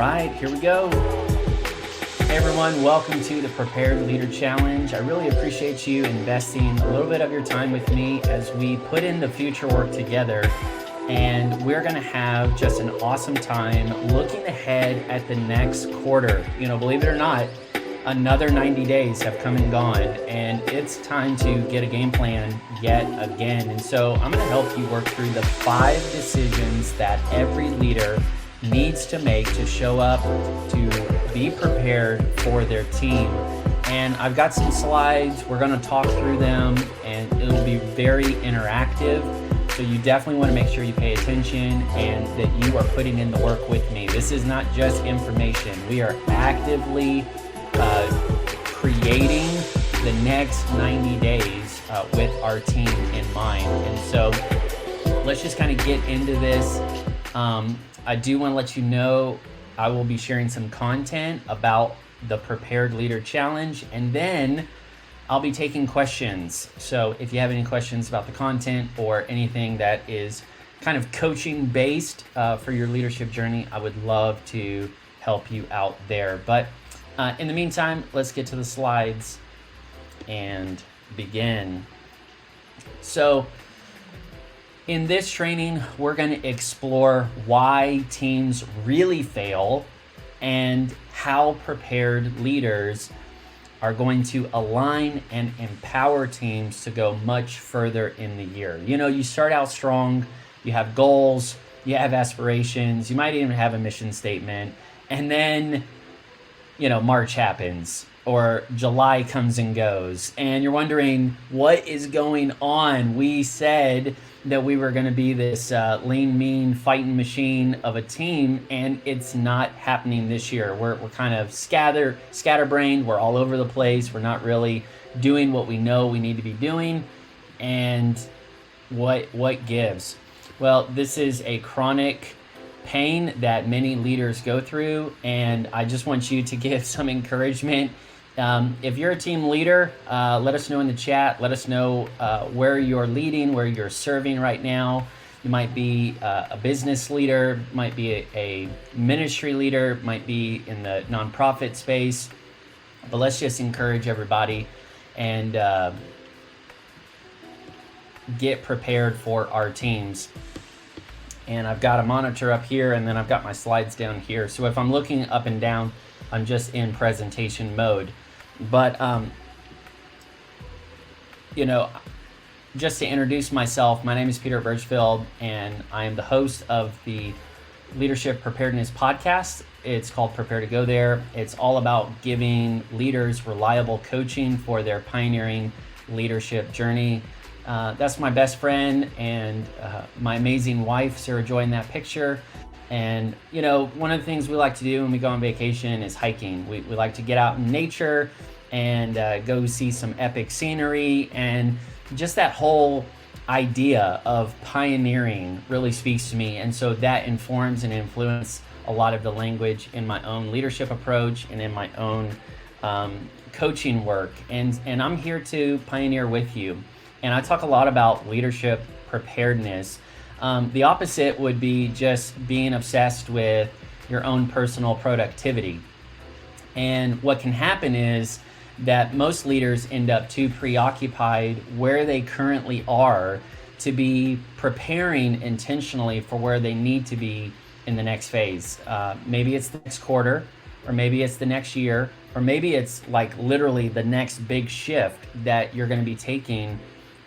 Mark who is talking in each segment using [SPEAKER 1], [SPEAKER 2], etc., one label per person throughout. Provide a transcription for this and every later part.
[SPEAKER 1] right, here we go. Hey everyone, welcome to the Prepared Leader Challenge. I really appreciate you investing a little bit of your time with me as we put in the future work together. And we're going to have just an awesome time looking ahead at the next quarter. You know, believe it or not, another 90 days have come and gone, and it's time to get a game plan yet again. And so I'm going to help you work through the 5 decisions that every leader needs to make to show up, to be prepared for their team. And I've got some slides. We're going to talk through them, and it'll be very interactive. So you definitely want to make sure you pay attention and that you are putting in the work with me. This is not just information. We are actively creating the next 90 days with our team in mind. And so let's just kind of get into this. I do want to let you know I will be sharing some content about the Prepared Leader Challenge, and then I'll be taking questions. So if you have any questions about the content or anything that is kind of coaching based for your leadership journey, I would love to help you out there. But in the meantime, let's get to the slides and begin. So in this training, we're going to explore why teams really fail and how prepared leaders are going to align and empower teams to go much further in the year. You know, you start out strong, you have goals, you have aspirations, you might even have a mission statement, and then, you know, March happens or July comes and goes, and you're wondering what is going on. We said that we were going to be this lean, mean, fighting machine of a team, and it's not happening this year. We're kind of scatterbrained. We're all over the place. We're not really doing what we know we need to be doing. And what gives? Well, this is a chronic pain that many leaders go through, and I just want you to give some encouragement. If you're a team leader, let us know in the chat. Let us know where you're leading, where you're serving right now. You might be a business leader, might be a ministry leader, might be in the nonprofit space. But let's just encourage everybody and get prepared for our teams. And I've got a monitor up here, and then I've got my slides down here. So if I'm looking up and down, I'm just in presentation mode. But, you know, just to introduce myself, my name is Peter Burchfield, and I am the host of the Leadership Preparedness Podcast. It's called Prepare to Go There. It's all about giving leaders reliable coaching for their pioneering leadership journey. That's my best friend and my amazing wife, Sarah Joy, in that picture. And, you know, one of the things we like to do when we go on vacation is hiking. We like to get out in nature and go see some epic scenery. And just that whole idea of pioneering really speaks to me. And so that informs and influences a lot of the language in my own leadership approach and in my own coaching work. And I'm here to pioneer with you. And I talk a lot about leadership preparedness. The opposite would be just being obsessed with your own personal productivity. And what can happen is that most leaders end up too preoccupied where they currently are to be preparing intentionally for where they need to be in the next phase. Maybe it's the next quarter, or maybe it's the next year, or maybe it's like literally the next big shift that you're going to be taking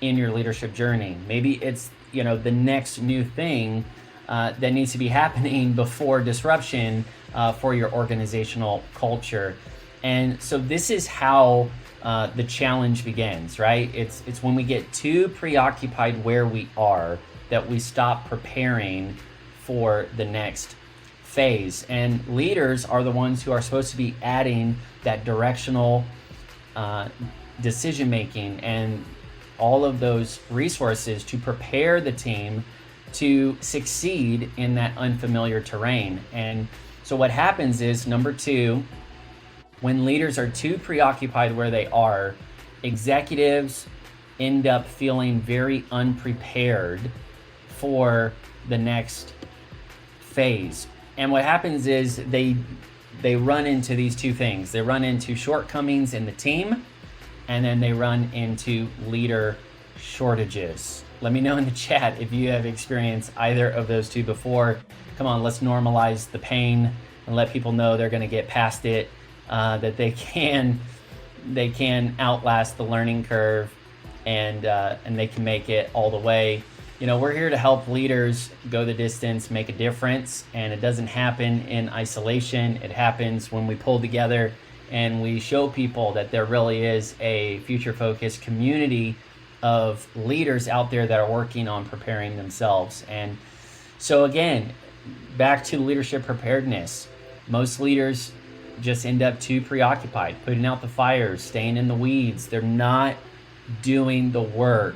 [SPEAKER 1] in your leadership journey. Maybe it's, you know, the next new thing that needs to be happening before disruption for your organizational culture. And so this is how the challenge begins, right? It's when we get too preoccupied where we are that we stop preparing for the next phase. And leaders are the ones who are supposed to be adding that directional decision making and all of those resources to prepare the team to succeed in that unfamiliar terrain. And so what happens is, number 2, when leaders are too preoccupied where they are, executives end up feeling very unprepared for the next phase. And what happens is they run into these two things. They run into shortcomings in the team, and then they run into leader shortages. Let me know in the chat if you have experienced either of those two before. Come on, let's normalize the pain and let people know they're going to get past it, that they can outlast the learning curve, and they can make it all the way. You know, we're here to help leaders go the distance, make a difference, and it doesn't happen in isolation. It happens when we pull together and we show people that there really is a future-focused community of leaders out there that are working on preparing themselves. And so again, back to leadership preparedness. Most leaders just end up too preoccupied, putting out the fires, staying in the weeds. They're not doing the work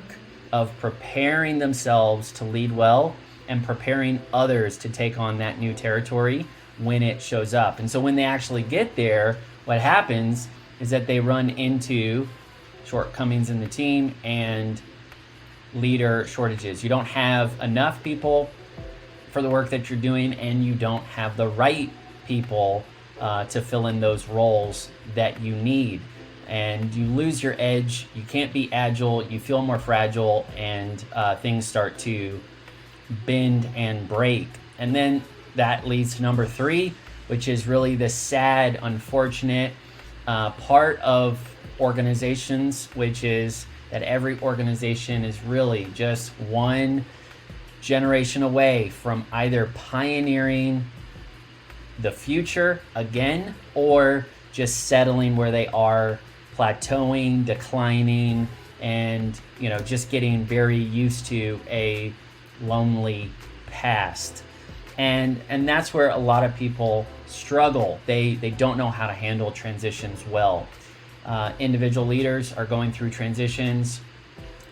[SPEAKER 1] of preparing themselves to lead well and preparing others to take on that new territory when it shows up. And so when they actually get there, what happens is that they run into shortcomings in the team and leader shortages. You don't have enough people for the work that you're doing, and you don't have the right people to fill in those roles that you need. And you lose your edge, you can't be agile, you feel more fragile, and things start to bend and break. And then that leads to number 3, which is really the sad, unfortunate part of organizations, which is that every organization is really just one generation away from either pioneering the future again, or just settling where they are, plateauing, declining, and just getting very used to a lonely past. And that's where a lot of people struggle. They don't know how to handle transitions well. Individual leaders are going through transitions.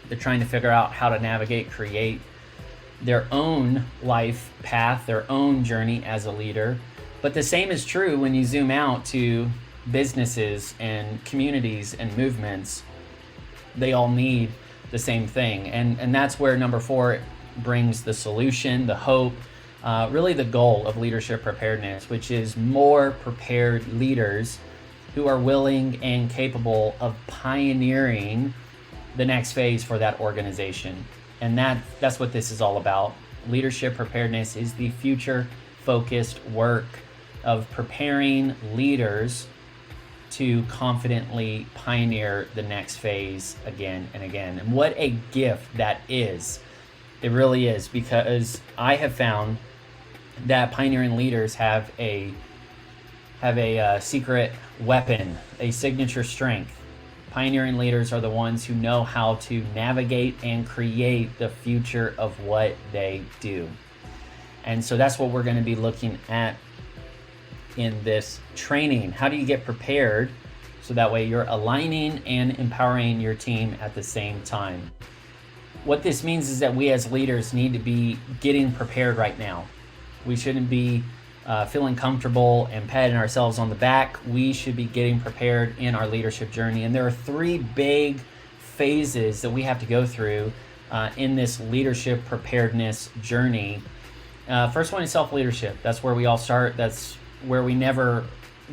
[SPEAKER 1] They're trying to figure out how to navigate, create their own life path, their own journey as a leader. But the same is true when you zoom out to businesses and communities and movements. They all need the same thing. And that's where number 4 brings the solution, the hope, really the goal of leadership preparedness, which is more prepared leaders who are willing and capable of pioneering the next phase for that organization. And that's what this is all about. Leadership preparedness is the future-focused work of preparing leaders to confidently pioneer the next phase again and again. And what a gift that is. It really is, because I have found that pioneering leaders have a secret weapon, a signature strength. Pioneering leaders are the ones who know how to navigate and create the future of what they do. And so that's what we're going to be looking at in this training. How do you get prepared so that way you're aligning and empowering your team at the same time? What this means is that we as leaders need to be getting prepared right now. We shouldn't be feeling comfortable and patting ourselves on the back. We should be getting prepared in our leadership journey. And there are 3 big phases that we have to go through in this leadership preparedness journey. First one is self-leadership. That's where we all start. That's where we never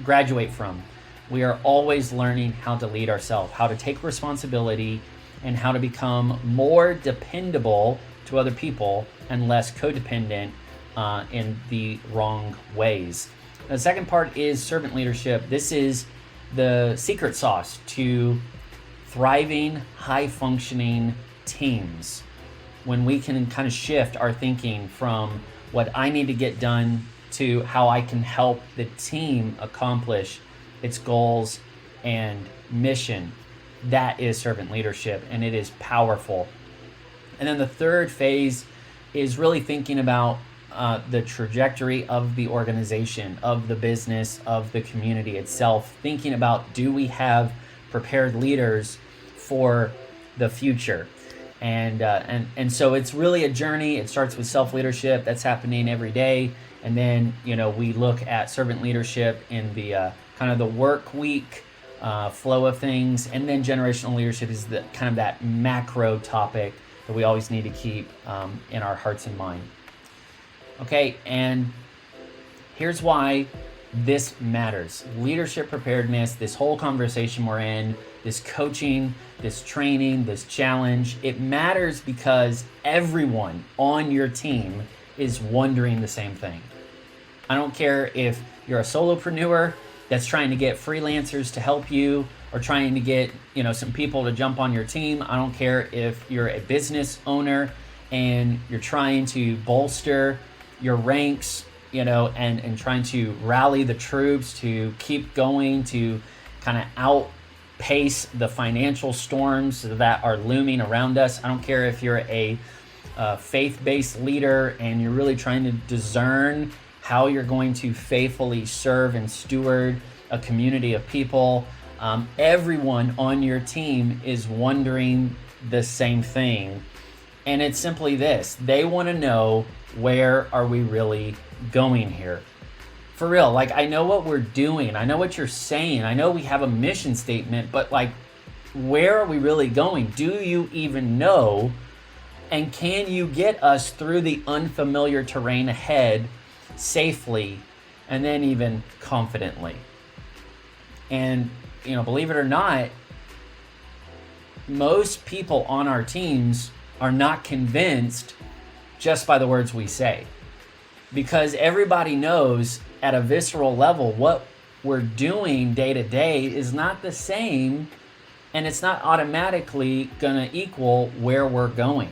[SPEAKER 1] graduate from. We are always learning how to lead ourselves, how to take responsibility, and how to become more dependable to other people and less codependent in the wrong ways. The second part is servant leadership. This is the secret sauce to thriving, high-functioning teams. When we can kind of shift our thinking from what I need to get done to how I can help the team accomplish its goals and mission. That is servant leadership, and it is powerful. And then the third phase is really thinking about the trajectory of the organization, of the business, of the community itself, thinking about, do we have prepared leaders for the future? And so it's really a journey. It starts with self-leadership. That's happening every day. And then, we look at servant leadership in the kind of the work week flow of things. And then generational leadership is the kind of that macro topic that we always need to keep in our hearts and mind. Okay, and Here's why this matters. Leadership preparedness, this whole conversation we're in, this coaching, this training, this challenge, it matters because everyone on your team is wondering the same thing. I don't care if you're a solopreneur that's trying to get freelancers to help you or trying to get, some people to jump on your team. I don't care if you're a business owner and you're trying to bolster your ranks, and trying to rally the troops to keep going, to kind of outpace the financial storms that are looming around us. I don't care if you're a faith-based leader and you're really trying to discern how you're going to faithfully serve and steward a community of people. Everyone on your team is wondering the same thing. And it's simply this: they want to know, where are we really going here? For real, I know what we're doing. I know what you're saying. I know we have a mission statement, but where are we really going? Do you even know? And can you get us through the unfamiliar terrain ahead safely and then even confidently? And, believe it or not, most people on our teams are not convinced just by the words we say, because everybody knows at a visceral level what we're doing day to day is not the same, and it's not automatically going to equal where we're going.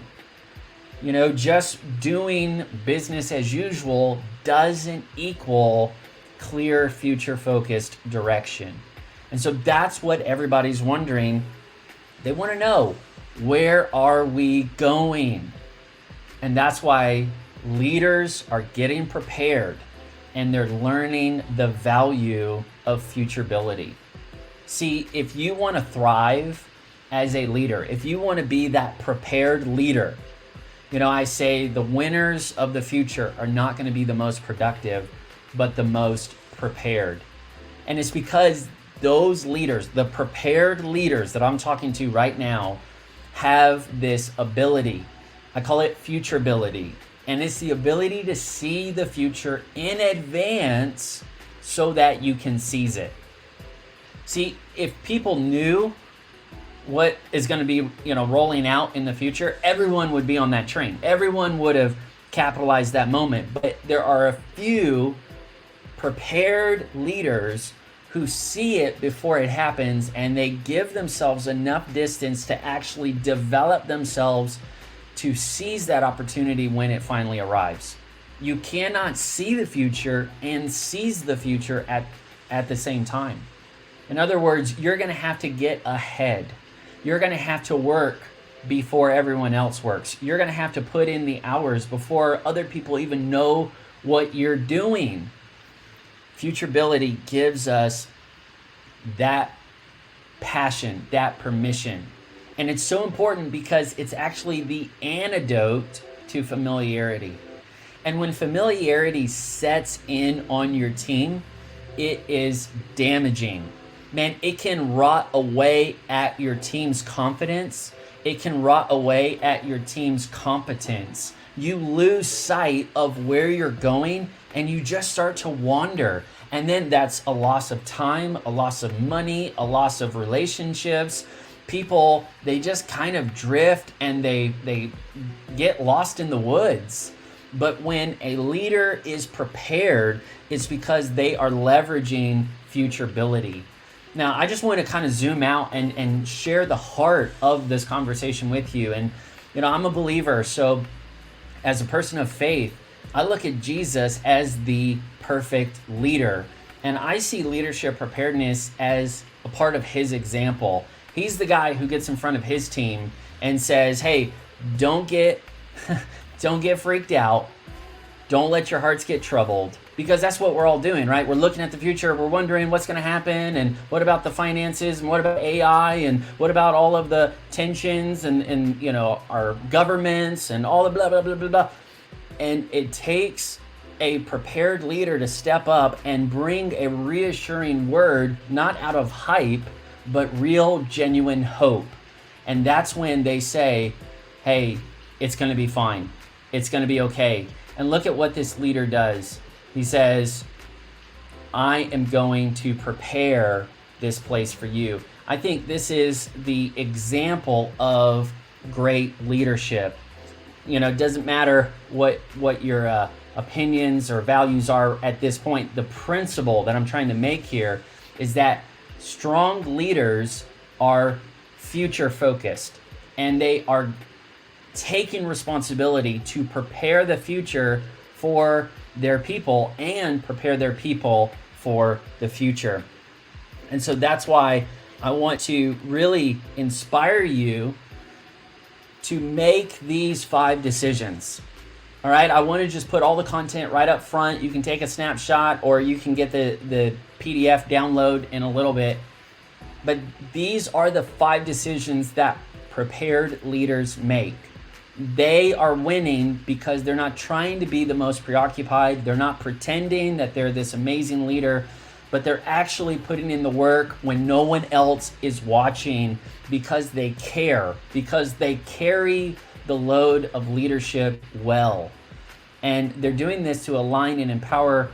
[SPEAKER 1] Just doing business as usual doesn't equal clear, future-focused direction. And so that's what everybody's wondering. They want to know, where are we going? And that's why leaders are getting prepared and they're learning the value of futurability. See, if you want to thrive as a leader, if you want to be that prepared leader, I say the winners of the future are not going to be the most productive, but the most prepared. And it's because those leaders, the prepared leaders that I'm talking to right now, have this ability. I call it futurability. And it's the ability to see the future in advance so that you can seize it. See, if people knew what is going to be, rolling out in the future, everyone would be on that train. Everyone would have capitalized that moment. But there are a few prepared leaders who see it before it happens, and they give themselves enough distance to actually develop themselves to seize that opportunity when it finally arrives. You cannot see the future and seize the future at the same time. In other words, you're going to have to get ahead. You're going to have to work before everyone else works. You're going to have to put in the hours before other people even know what you're doing. Futurability gives us that passion, that permission. And it's so important because it's actually the antidote to familiarity. And when familiarity sets in on your team, it is damaging. Man, it can rot away at your team's confidence. It can rot away at your team's competence. You lose sight of where you're going and you just start to wander. And then that's a loss of time, a loss of money, a loss of relationships. People, they just kind of drift and they get lost in the woods. But when a leader is prepared, it's because they are leveraging futurability. Now, I just want to kind of zoom out and share the heart of this conversation with you. And, I'm a believer. So as a person of faith, I look at Jesus as the perfect leader. And I see leadership preparedness as a part of his example. He's the guy who gets in front of his team and says, hey, don't get freaked out. Don't let your hearts get troubled, because that's what we're all doing, right? We're looking at the future. We're wondering what's going to happen, and what about the finances, and what about AI, and what about all of the tensions and our governments and all the blah, blah, blah, blah, blah. And it takes a prepared leader to step up and bring a reassuring word, not out of hype, but real, genuine hope. And that's when they say, hey, it's going to be fine. It's going to be okay. And look at what this leader does. He says, I am going to prepare this place for you. I think this is the example of great leadership. You know, it doesn't matter what your opinions or values are at this point. The principle that I'm trying to make here is that strong leaders are future focused, and they are taking responsibility to prepare the future for their people and prepare their people for the future. And so that's why I want to really inspire you to make these 5 decisions. All right, I want to just put all the content right up front. You can take a snapshot or you can get the PDF download in a little bit. But these are the 5 decisions that prepared leaders make. They are winning because they're not trying to be the most preoccupied. They're not pretending that they're this amazing leader, but they're actually putting in the work when no one else is watching because they care, because they carry the load of leadership well. And they're doing this to align and empower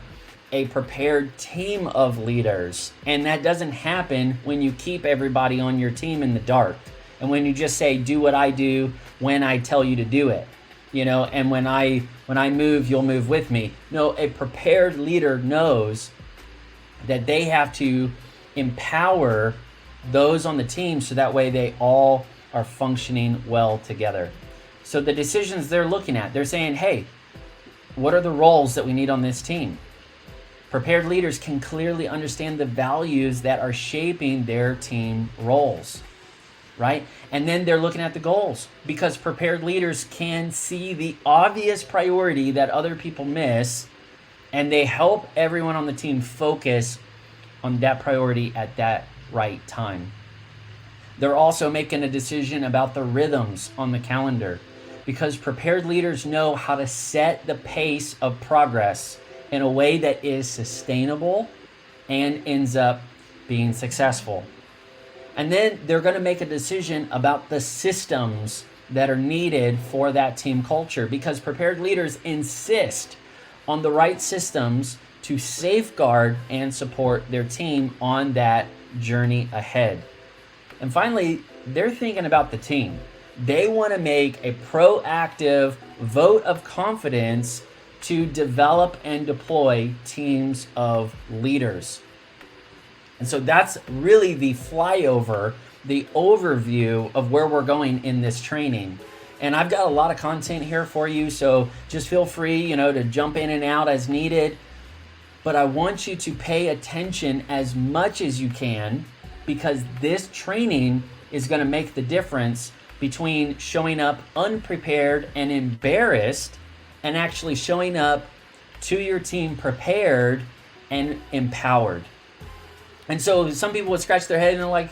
[SPEAKER 1] a prepared team of leaders. And that doesn't happen when you keep everybody on your team in the dark. And when you just say, do what I do when I tell you to do it, you know, and when I move, you'll move with me. No, a prepared leader knows that they have to empower those on the team so that way they all are functioning well together. So the decisions they're looking at, they're saying, hey, what are the roles that we need on this team? Prepared leaders can clearly understand the values that are shaping their team roles, right? And then they're looking at the goals, because prepared leaders can see the obvious priority that other people miss, and they help everyone on the team focus on that priority at that right time. They're also making a decision about the rhythms on the calendar, because prepared leaders know how to set the pace of progress in a way that is sustainable and ends up being successful. And then they're going to make a decision about the systems that are needed for that team culture, because prepared leaders insist on the right systems to safeguard and support their team on that journey ahead. And finally, they're thinking about the team. They want to make a proactive vote of confidence to develop and deploy teams of leaders. And so that's really the flyover, the overview of where we're going in this training. And I've got a lot of content here for you, so just feel free, to jump in and out as needed. But I want you to pay attention as much as you can, because this training is going to make the difference between showing up unprepared and embarrassed and actually showing up to your team prepared and empowered. And so some people would scratch their head and they're like,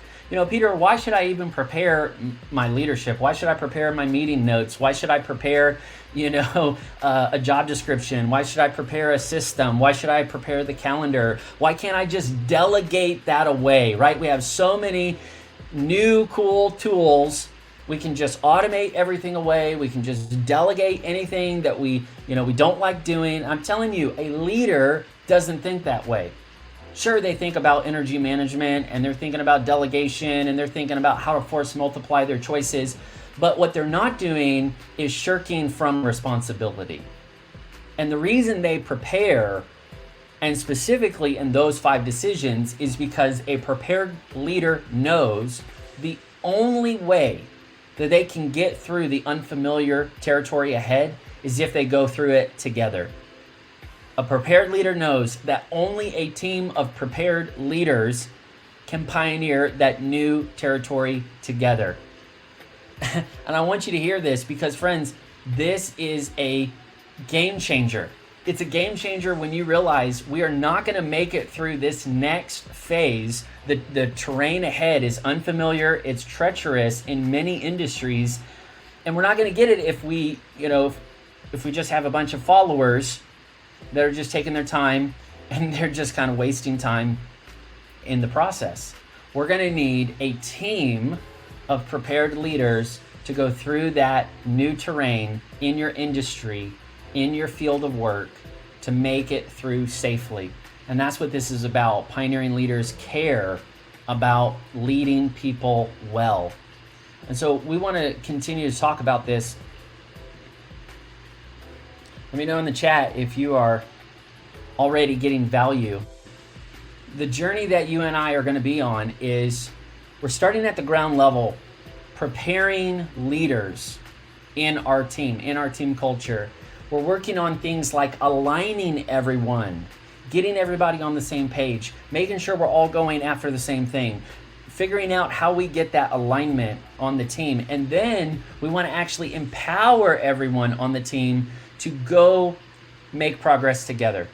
[SPEAKER 1] Peter, why should I even prepare my leadership? Why should I prepare my meeting notes? Why should I prepare, a job description? Why should I prepare a system? Why should I prepare the calendar? Why can't I just delegate that away, right? We have so many new cool tools. We can just automate everything away. We can just delegate anything that we don't like doing. I'm telling you, a leader doesn't think that way. Sure, they think about energy management and they're thinking about delegation and they're thinking about how to force multiply their choices. But what they're not doing is shirking from responsibility. And the reason they prepare, and specifically in those 5 decisions, is because a prepared leader knows the only way that they can get through the unfamiliar territory ahead is if they go through it together. A prepared leader knows that only a team of prepared leaders can pioneer that new territory together. And I want you to hear this because, friends, this is a game changer. It's a game changer when you realize we are not going to make it through this next phase. The terrain ahead is unfamiliar, it's treacherous in many industries, and we're not going to get it if we just have a bunch of followers that are just taking their time and they're just kind of wasting time in the process. We're going to need a team of prepared leaders to go through that new terrain in your industry, in your field of work, to make it through safely. And that's what this is about. Pioneering leaders care about leading people well. And so we want to continue to talk about this. Let me know in the chat if you are already getting value. The journey that you and I are going to be on is we're starting at the ground level, preparing leaders in our team culture. We're working on things like aligning everyone, getting everybody on the same page, making sure we're all going after the same thing, figuring out how we get that alignment on the team. And then we want to actually empower everyone on the team to go make progress together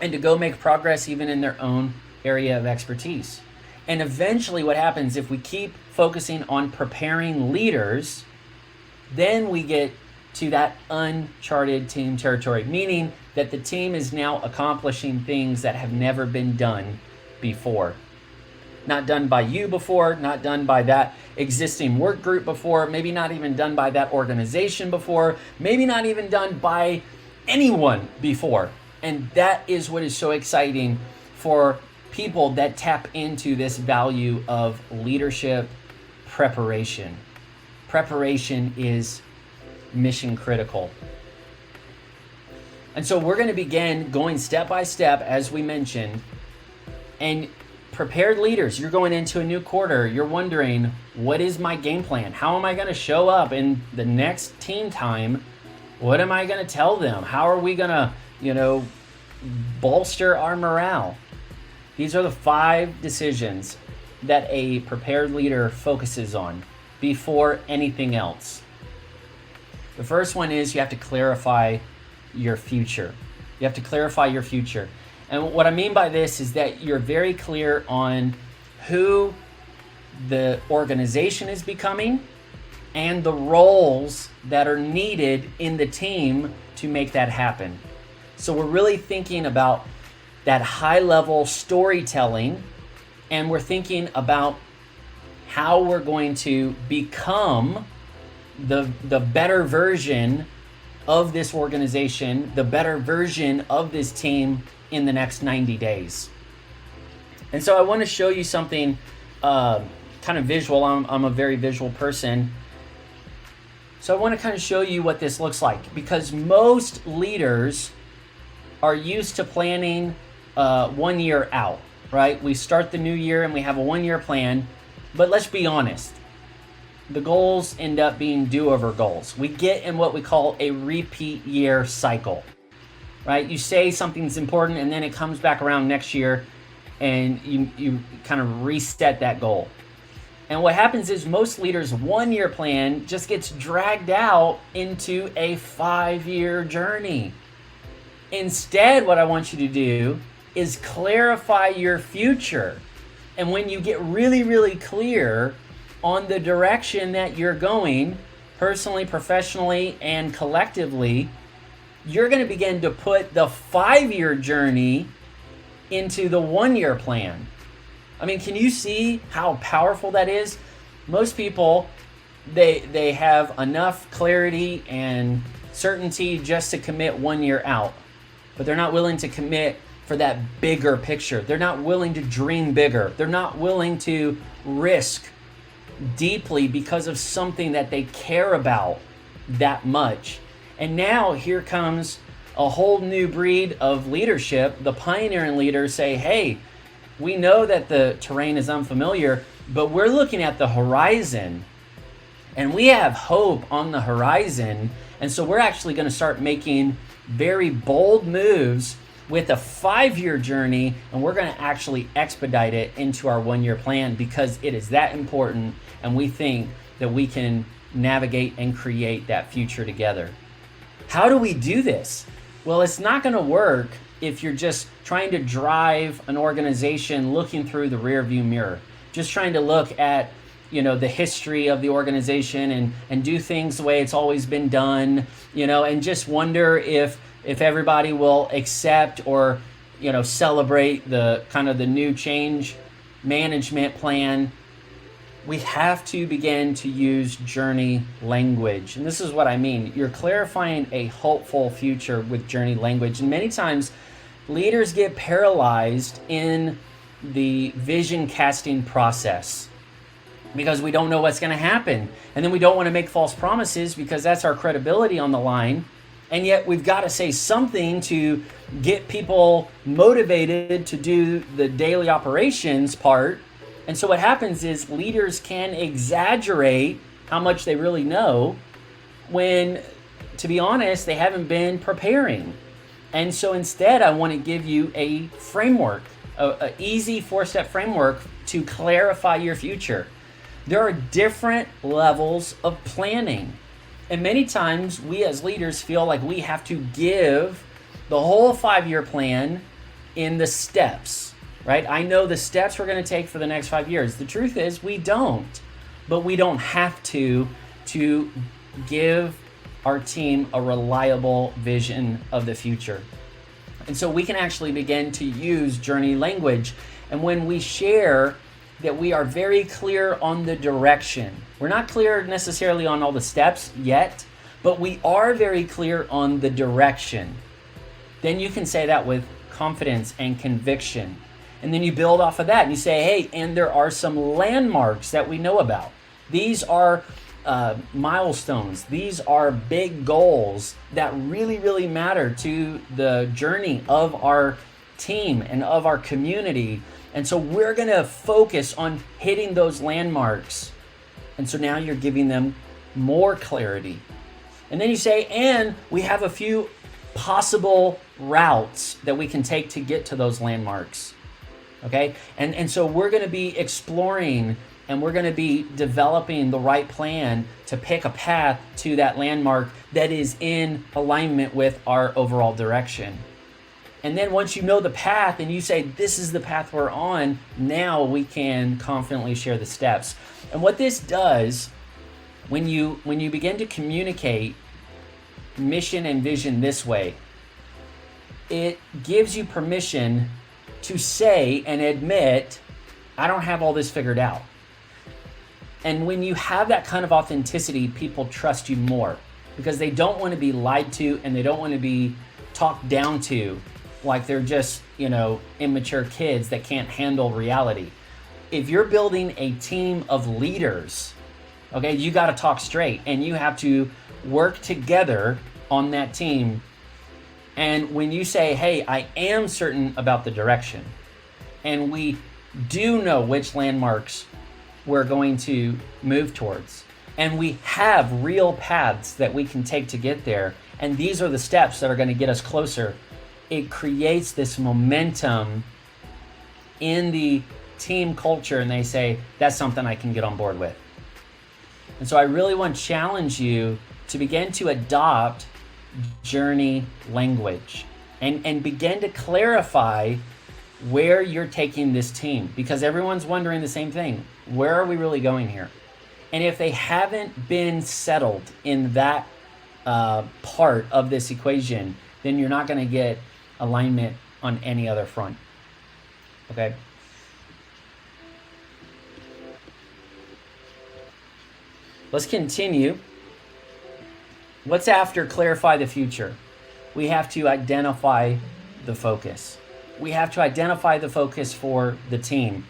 [SPEAKER 1] and to go make progress even in their own area of expertise. And eventually what happens if we keep focusing on preparing leaders, then we get to that uncharted team territory, meaning that the team is now accomplishing things that have never been done before. Not done by you before, not done by that existing work group before, maybe not even done by that organization before, maybe not even done by anyone before. And that is what is so exciting for people that tap into this value of leadership preparation. Preparation is mission critical. And so we're going to begin going step by step, as we mentioned, and prepared leaders, you're going into a new quarter. You're wondering, what is my game plan? How am I going to show up in the next team time? What am I going to tell them? How are we going to, bolster our morale? These are the 5 decisions that a prepared leader focuses on before anything else. The first one is you have to clarify your future. You have to clarify your future. And what I mean by this is that you're very clear on who the organization is becoming and the roles that are needed in the team to make that happen. So we're really thinking about that high-level storytelling, and we're thinking about how we're going to become the better version of this organization, the better version of this team in the next 90 days. And so I want to show you something kind of visual. I'm a very visual person. So I want to kind of show you what this looks like, because most leaders are used to planning 1 year out, right? We start the new year and we have a 1 year plan, but let's be honest. The goals end up being do-over goals. We get in what we call a repeat year cycle, right? You say something's important and then it comes back around next year and you kind of reset that goal. And what happens is most leaders' 1 year plan just gets dragged out into a 5-year journey. Instead, what I want you to do is clarify your future. And when you get really, really clear on the direction that you're going, personally, professionally, and collectively, you're going to begin to put the 5-year journey into the 1 year plan. I mean, can you see how powerful that is? Most people, they have enough clarity and certainty just to commit 1 year out, but they're not willing to commit for that bigger picture. They're not willing to dream bigger. They're not willing to risk deeply because of something that they care about that much. And now here comes a whole new breed of leadership. The pioneering leaders say, hey, we know that the terrain is unfamiliar, but we're looking at the horizon and we have hope on the horizon. And so we're actually going to start making very bold moves with a 5-year journey, and we're going to actually expedite it into our 1 year plan because it is that important, and we think that we can navigate and create that future together. How do we do this? Well, it's not going to work if you're just trying to drive an organization looking through the rearview mirror, just trying to look at the history of the organization and do things the way it's always been done, and just wonder if everybody will accept or, celebrate the kind of the new change management plan. we have to begin to use journey language. And this is what I mean. You're clarifying a hopeful future with journey language. And many times leaders get paralyzed in the vision casting process because we don't know what's going to happen. And then we don't want to make false promises because that's our credibility on the line. And yet we've got to say something to get people motivated to do the daily operations part. And so what happens is leaders can exaggerate how much they really know when, to be honest, they haven't been preparing. And so instead, I want to give you a framework, an easy 4-step framework to clarify your future. There are different levels of planning. And many times we as leaders feel like we have to give the whole 5-year plan in the steps, right? I know the steps we're going to take for the next 5 years. The truth is we don't, but we don't have to give our team a reliable vision of the future. And so we can actually begin to use journey language. And when we share that we are very clear on the direction, we're not clear necessarily on all the steps yet, but we are very clear on the direction, then you can say that with confidence and conviction. And then you build off of that and you say, hey, and there are some landmarks that we know about. These are milestones. These are big goals that really, really matter to the journey of our team and of our community. And so we're going to focus on hitting those landmarks. And so now you're giving them more clarity. And then you say, and we have a few possible routes that we can take to get to those landmarks. Okay? And so we're going to be exploring and we're going to be developing the right plan to pick a path to that landmark that is in alignment with our overall direction. And then once you know the path and you say, this is the path we're on, now we can confidently share the steps. And what this does, when you begin to communicate mission and vision this way, it gives you permission to say and admit, I don't have all this figured out. And when you have that kind of authenticity, people trust you more because they don't want to be lied to and they don't want to be talked down to like they're just, immature kids that can't handle reality. If you're building a team of leaders, okay, you got to talk straight and you have to work together on that team. And when you say, hey, I am certain about the direction and we do know which landmarks we're going to move towards, and we have real paths that we can take to get there, and these are the steps that are going to get us closer, it creates this momentum in the team culture, and they say, that's something I can get on board with. And so I really want to challenge you to begin to adopt journey language and begin to clarify where you're taking this team, because everyone's wondering the same thing. Where are we really going here? And if they haven't been settled in that part of this equation, then you're not going to get alignment on any other front. Okay? Let's continue. What's after clarify the future? We have to identify the focus. We have to identify the focus for the team.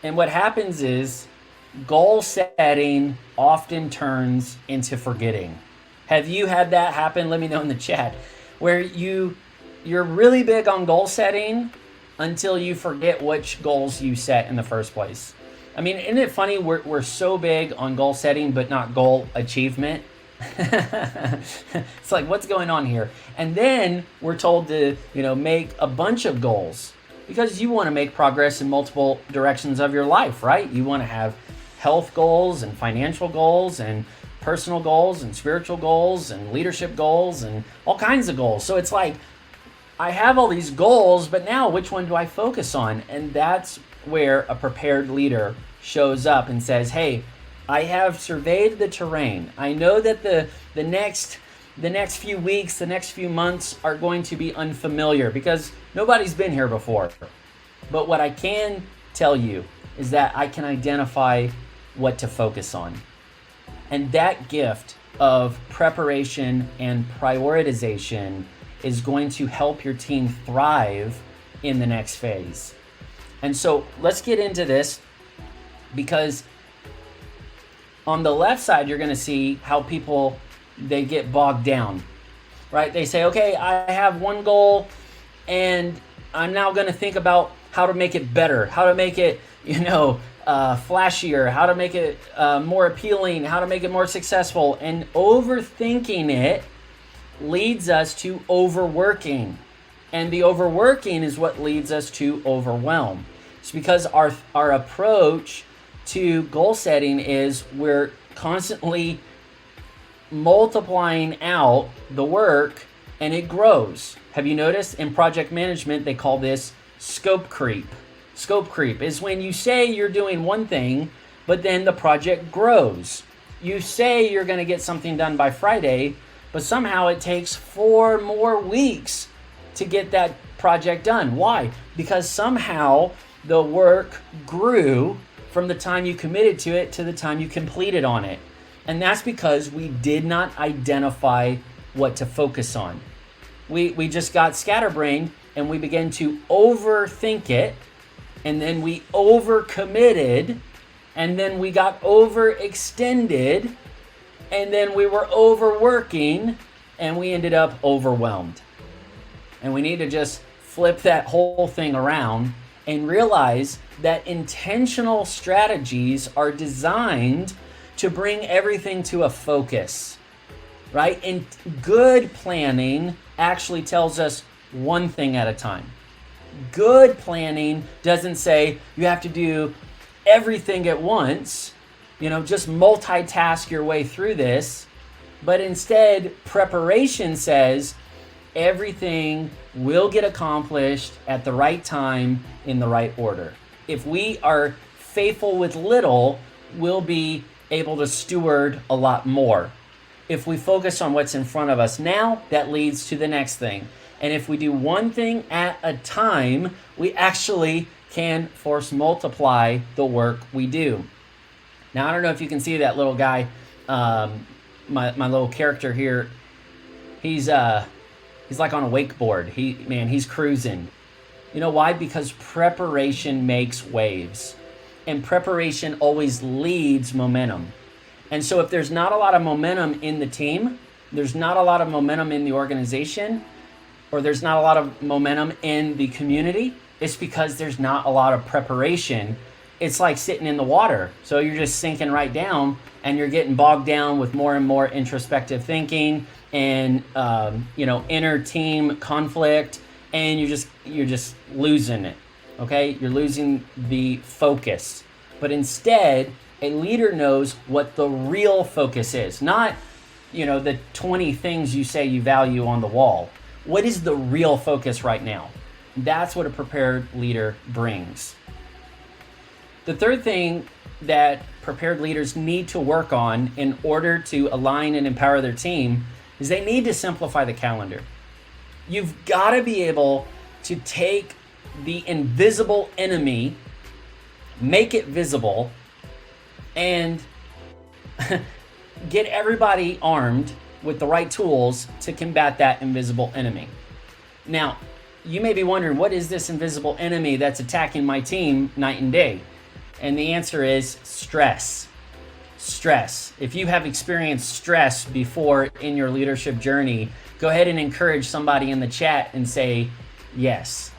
[SPEAKER 1] And what happens is goal setting often turns into forgetting. Have you had that happen? Let me know in the chat. Where you're really big on goal setting until you forget which goals you set in the first place. I mean, isn't it funny? We're so big on goal setting, but not goal achievement. It's like, what's going on here? And then we're told to, make a bunch of goals because you want to make progress in multiple directions of your life, right? You want to have health goals and financial goals and personal goals and spiritual goals and leadership goals and all kinds of goals. So it's like, I have all these goals, but now which one do I focus on? And that's where a prepared leader shows up and says, hey, I have surveyed the terrain. I know that the next few weeks, the next few months are going to be unfamiliar because nobody's been here before. But what I can tell you is that I can identify what to focus on. And that gift of preparation and prioritization is going to help your team thrive in the next phase. And so let's get into this, because on the left side, you're going to see how people, they get bogged down, right? They say, okay, I have one goal and I'm now going to think about how to make it better, how to make it, flashier, how to make it more appealing, how to make it more successful. And overthinking it leads us to overworking. And the overworking is what leads us to overwhelm. It's because our approach to goal setting is we're constantly multiplying out the work and it grows. Have you noticed in project management, they call this scope creep. Scope creep is when you say you're doing one thing, but then the project grows. You say you're going to get something done by Friday, but somehow it takes 4 more weeks to get that project done. Why? Because somehow the work grew from the time you committed to it to the time you completed on it. And that's because we did not identify what to focus on. We just got scatterbrained and we began to overthink it, and then we overcommitted, and then we got overextended, and then we were overworking, and we ended up overwhelmed. And we need to just flip that whole thing around and realize that intentional strategies are designed to bring everything to a focus, right? And good planning actually tells us one thing at a time. Good planning doesn't say you have to do everything at once, just multitask your way through this. But instead, preparation says everything will get accomplished at the right time in the right order. If we are faithful with little, we'll be able to steward a lot more. If we focus on what's in front of us now, that leads to the next thing. And if we do one thing at a time, we actually can force multiply the work we do. Now, I don't know if you can see that little guy, my little character here. He's like on a wakeboard. He's cruising. You know why? Because preparation makes waves. And preparation always leads momentum. And so if there's not a lot of momentum in the team, there's not a lot of momentum in the organization, or there's not a lot of momentum in the community, it's because there's not a lot of preparation. It's like sitting in the water. So you're just sinking right down, and you're getting bogged down with more and more introspective thinking and inner team conflict, and you're just losing it. Okay, you're losing the focus. But instead, a leader knows what the real focus is, not the 20 things you say you value on the wall. What is the real focus right now? That's what a prepared leader brings. The third thing that prepared leaders need to work on in order to align and empower their team is they need to simplify the calendar. You've got to be able to take the invisible enemy, make it visible, and get everybody armed with the right tools to combat that invisible enemy. Now, you may be wondering, what is this invisible enemy that's attacking my team night and day? And the answer is stress. Stress. If you have experienced stress before in your leadership journey, go ahead and encourage somebody in the chat and say yes.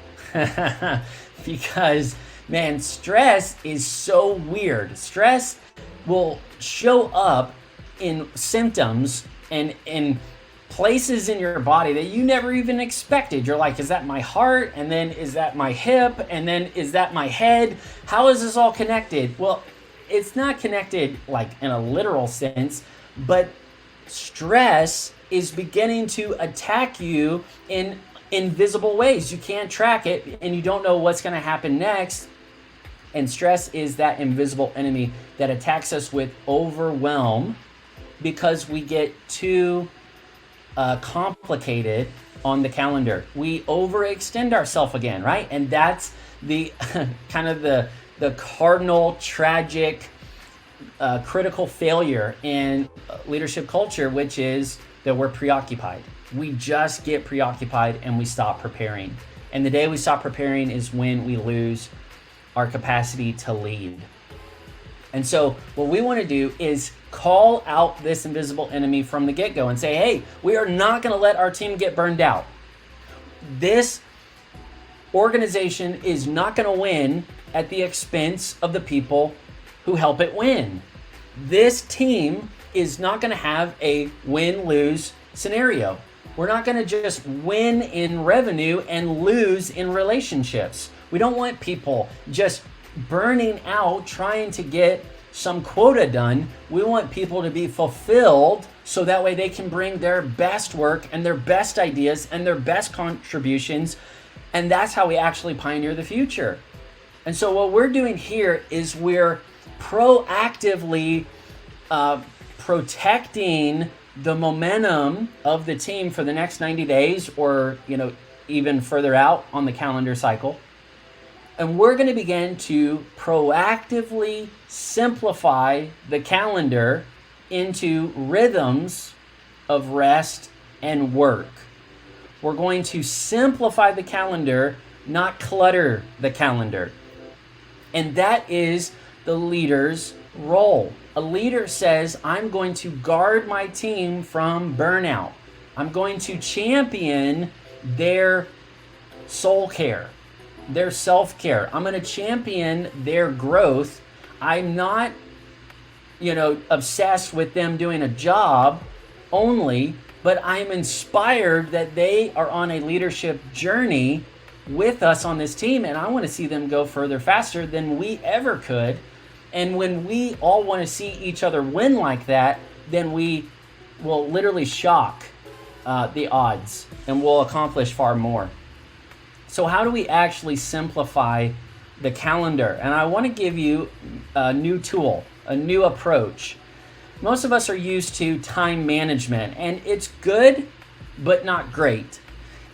[SPEAKER 1] Because, man, stress is so weird. Stress will show up in symptoms and in places in your body that you never even expected. You're like, is that my heart? And then is that my hip? And then is that my head? How is this all connected? Well, it's not connected like in a literal sense, but stress is beginning to attack you in invisible ways. You can't track it and you don't know what's going to happen next. And stress is that invisible enemy that attacks us with overwhelm because we get too complicated on the calendar. We overextend ourselves again, right? And that's the kind of the cardinal tragic critical failure in leadership culture, which is that we're preoccupied. We just get preoccupied and we stop preparing. And the day we stop preparing is when we lose our capacity to lead. And so what we want to do is call out this invisible enemy from the get-go and say, hey, we are not going to let our team get burned out. This organization is not going to win at the expense of the people who help it win. This team is not going to have a win-lose scenario. We're not going to just win in revenue and lose in relationships. We don't want people just burning out trying to get some quota done. We want people to be fulfilled so that way they can bring their best work and their best ideas and their best contributions. And that's how we actually pioneer the future. And so what we're doing here is we're proactively protecting the momentum of the team for the next 90 days or, even further out on the calendar cycle. And we're going to begin to proactively simplify the calendar into rhythms of rest and work. We're going to simplify the calendar, not clutter the calendar. And that is the leader's role. A leader says, I'm going to guard my team from burnout. I'm going to champion their soul care, their self-care. I'm going to champion their growth. I'm not, obsessed with them doing a job only, but I'm inspired that they are on a leadership journey with us on this team, and I want to see them go further faster than we ever could. And when we all want to see each other win like that, then we will literally shock the odds and we'll accomplish far more. So how do we actually simplify the calendar? And I want to give you a new tool, a new approach. Most of us are used to time management, and it's good, but not great.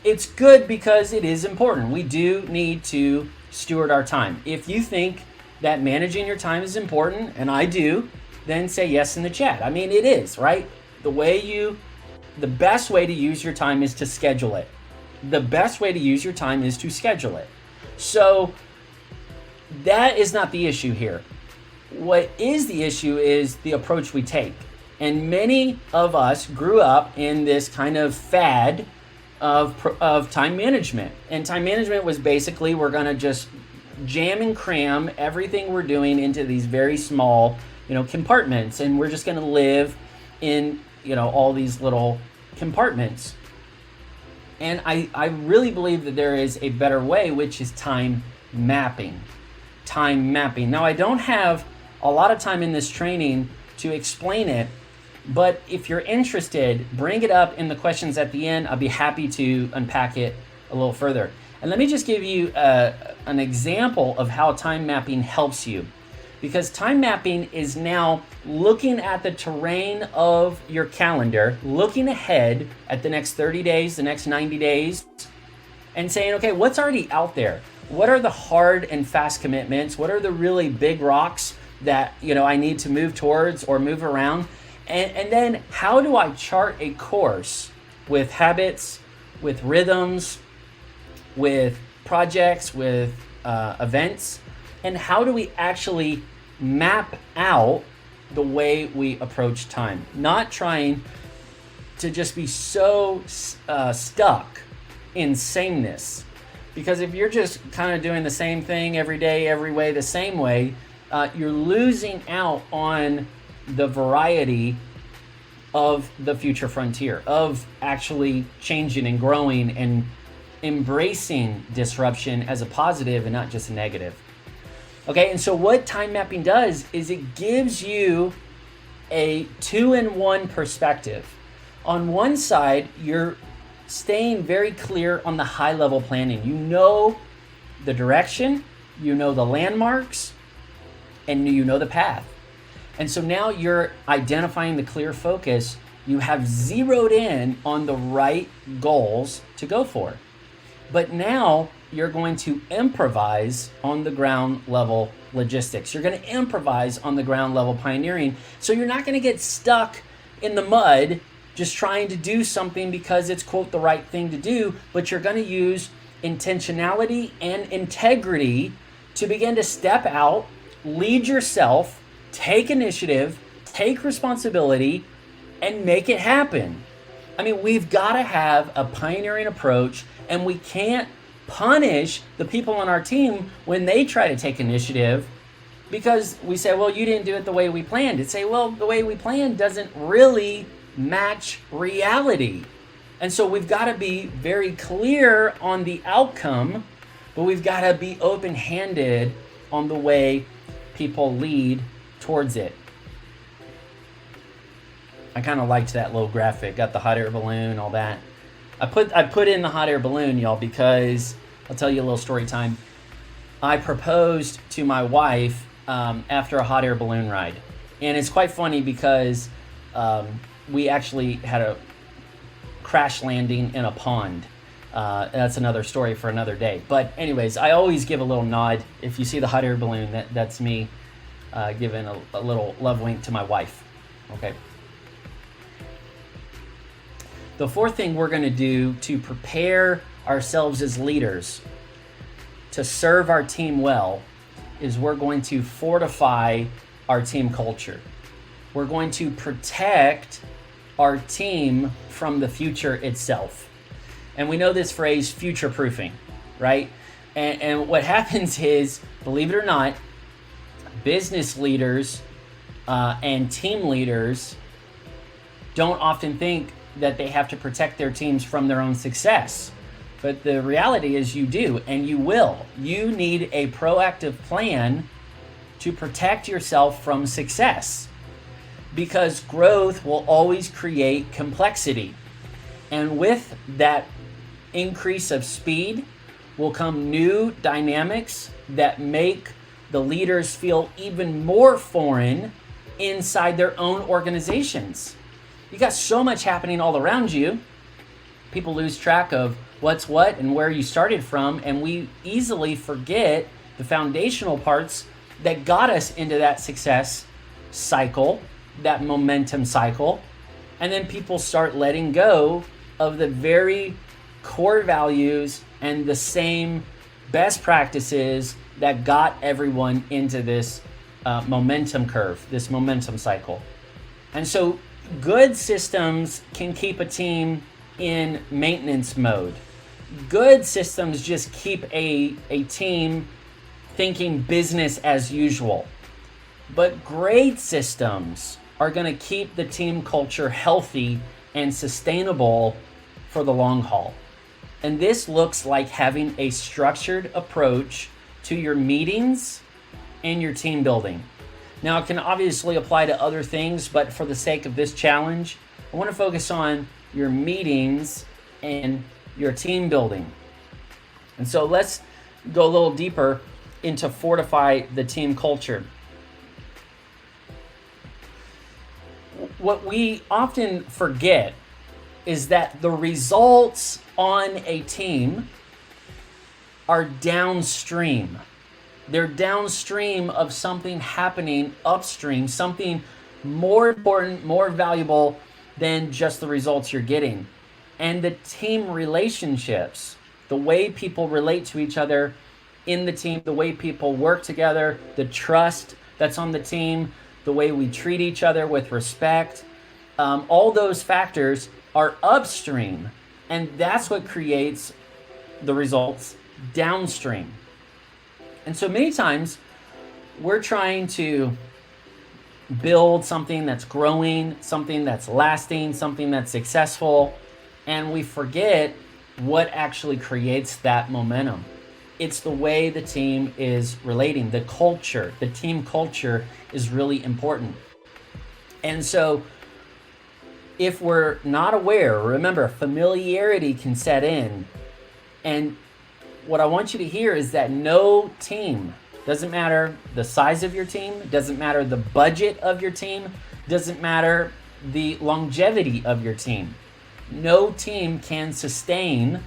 [SPEAKER 1] It's good because it is important. We do need to steward our time. If you think that managing your time is important, and I do, then say yes in the chat. I mean, it is, right? The best way to use your time is to schedule it. The best way to use your time is to schedule it. So that is not the issue here. What is the issue is the approach we take. And many of us grew up in this kind of fad of time management. And time management was basically, we're going to just jam and cram everything we're doing into these very small, compartments. And we're just going to live in, all these little compartments. And I really believe that there is a better way, which is time mapping. Time mapping. Now, I don't have a lot of time in this training to explain it, but if you're interested, bring it up in the questions at the end. I'll be happy to unpack it a little further. And let me just give you an example of how time mapping helps you. Because time mapping is now looking at the terrain of your calendar, looking ahead at the next 30 days, the next 90 days, and saying, okay, what's already out there? What are the hard and fast commitments? What are the really big rocks that I need to move towards or move around? And then how do I chart a course with habits, with rhythms, with projects, with events? And how do we actually map out the way we approach time? Not trying to just be so stuck in sameness. Because if you're just kind of doing the same thing every day, every way, the same way, you're losing out on the variety of the future frontier, of actually changing and growing and embracing disruption as a positive and not just a negative. Okay, and so what time mapping does is it gives you a 2-in-1 perspective. On one side, you're staying very clear on the high level planning. You know the direction, you know the landmarks, and you know the path. And so now you're identifying the clear focus. You have zeroed in on the right goals to go for. But now you're going to improvise on the ground level logistics. You're going to improvise on the ground level pioneering. So you're not going to get stuck in the mud just trying to do something because it's, quote, the right thing to do, but you're going to use intentionality and integrity to begin to step out, lead yourself, take initiative, take responsibility, and make it happen. I mean, we've got to have a pioneering approach, and we can't punish the people on our team when they try to take initiative because we say, well, you didn't do it the way we planned. It's say, well, the way we planned doesn't really match reality. And so we've got to be very clear on the outcome, but we've got to be open-handed on the way people lead towards it. I kind of liked that little graphic, got the hot air balloon, all that. I put in the hot air balloon, y'all, because I'll tell you a little story time. I proposed to my wife after a hot air balloon ride. And it's quite funny because we actually had a crash landing in a pond. That's another story for another day. But anyways, I always give a little nod. If you see the hot air balloon, that's me giving a little love wink to my wife. Okay. The fourth thing we're going to do to prepare ourselves as leaders to serve our team well is we're going to fortify our team culture. We're going to protect our team from the future itself. And we know this phrase, future proofing, right? And what happens is, believe it or not, business leaders and team leaders don't often think that they have to protect their teams from their own success. But the reality is you do, and you will. You need a proactive plan to protect yourself from success, because growth will always create complexity. And with that increase of speed will come new dynamics that make the leaders feel even more foreign inside their own organizations. You got so much happening all around you. People lose track of what's what and where you started from, and we easily forget the foundational parts that got us into that success cycle, that momentum cycle. And then people start letting go of the very core values and the same best practices that got everyone into this momentum curve, this momentum cycle. And so good systems can keep a team in maintenance mode. Good systems just keep a team thinking business as usual. But great systems are going to keep the team culture healthy and sustainable for the long haul. And this looks like having a structured approach to your meetings and your team building. Now, it can obviously apply to other things, but for the sake of this challenge, I want to focus on your meetings and your team building. And so let's go a little deeper into fortify the team culture. What we often forget is that the results on a team are downstream. They're downstream of something happening upstream, something more important, more valuable than just the results you're getting. And the team relationships, the way people relate to each other in the team, the way people work together, the trust that's on the team, the way we treat each other with respect, all those factors are upstream. And that's what creates the results downstream. And so many times we're trying to build something that's growing, something that's lasting, something that's successful, and we forget what actually creates that momentum. It's the way the team is relating, the culture, the team culture is really important. And so if we're not aware, remember, familiarity can set in. And what I want you to hear is that no team, doesn't matter the size of your team, doesn't matter the budget of your team, doesn't matter the longevity of your team. No team can sustain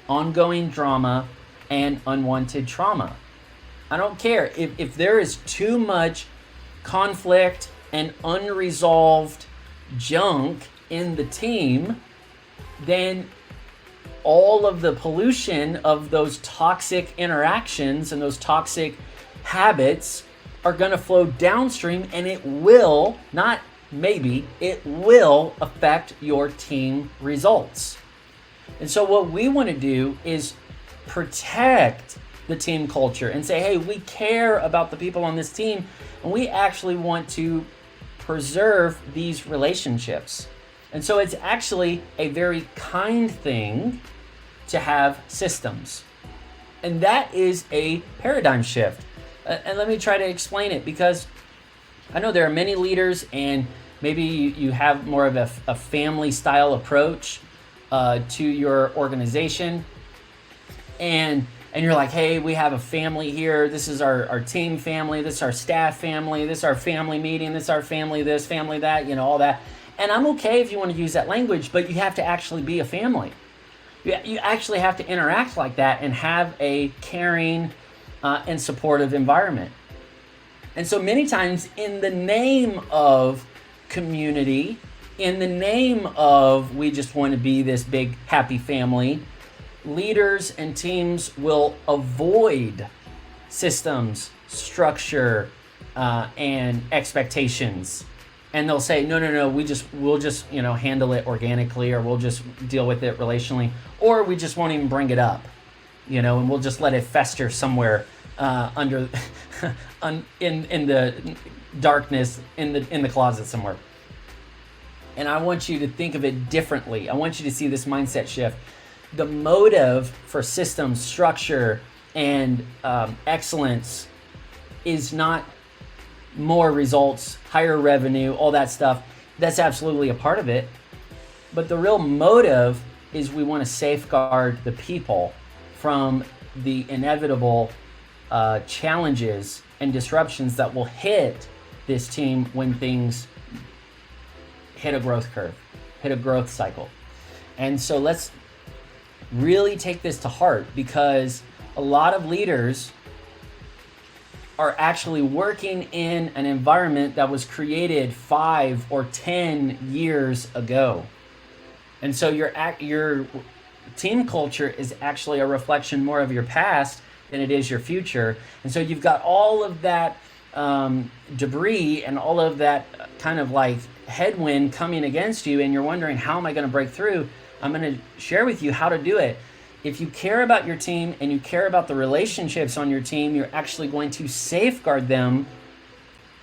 [SPEAKER 1] ongoing drama and unwanted trauma. I don't care. If there is too much conflict and unresolved junk in the team, then all of the pollution of those toxic interactions and those toxic habits are going to flow downstream, and it will, not maybe, it will affect your team results. And so what we want to do is protect the team culture and say, hey, we care about the people on this team, and we actually want to preserve these relationships. And so it's actually a very kind thing to have systems. And that is a paradigm shift. And let me try to explain it, because I know there are many leaders, and maybe you have more of a family style approach to your organization. And you're like, hey, we have a family here. This is our team family. This is our staff family. This is our family meeting. This is our family this, family that, all that. And I'm okay if you want to use that language, but you have to actually be a family. You actually have to interact like that and have a caring and supportive environment. And so many times, in the name of community, in the name of we just want to be this big happy family, leaders and teams will avoid systems, structure, and expectations. And they'll say, no, we'll just handle it organically, or we'll just deal with it relationally, or we just won't even bring it up, and we'll just let it fester somewhere under in the darkness in the closet somewhere. And I want you to think of it differently. I want you to see this mindset shift. The motive for systems, structure, and excellence is not more results, higher revenue, all that stuff. That's absolutely a part of it. But the real motive is we want to safeguard the people from the inevitable challenges and disruptions that will hit this team when things hit a growth curve, hit a growth cycle. And so let's really take this to heart, because a lot of leaders are actually working in an environment that was created 5 or 10 years ago. And so your team culture is actually a reflection more of your past than it is your future. And so you've got all of that debris and all of that kind of like headwind coming against you, and you're wondering, how am I going to break through? I'm going to share with you how to do it. If you care about your team and you care about the relationships on your team, you're actually going to safeguard them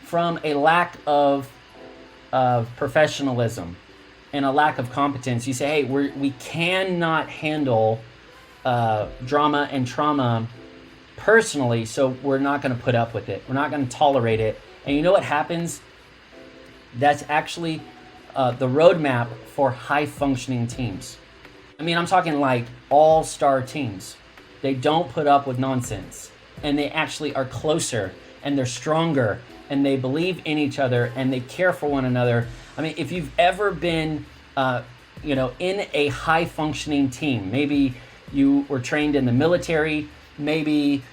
[SPEAKER 1] from a lack of professionalism and a lack of competence. You say, hey, we cannot handle drama and trauma personally, so we're not going to put up with it. We're not going to tolerate it. And you know what happens? That's actually the roadmap for high-functioning teams. I mean, I'm talking like all-star teams. They don't put up with nonsense, and they actually are closer, and they're stronger, and they believe in each other, and they care for one another. I mean, if you've ever been, in a high-functioning team, maybe you were trained in the military, maybe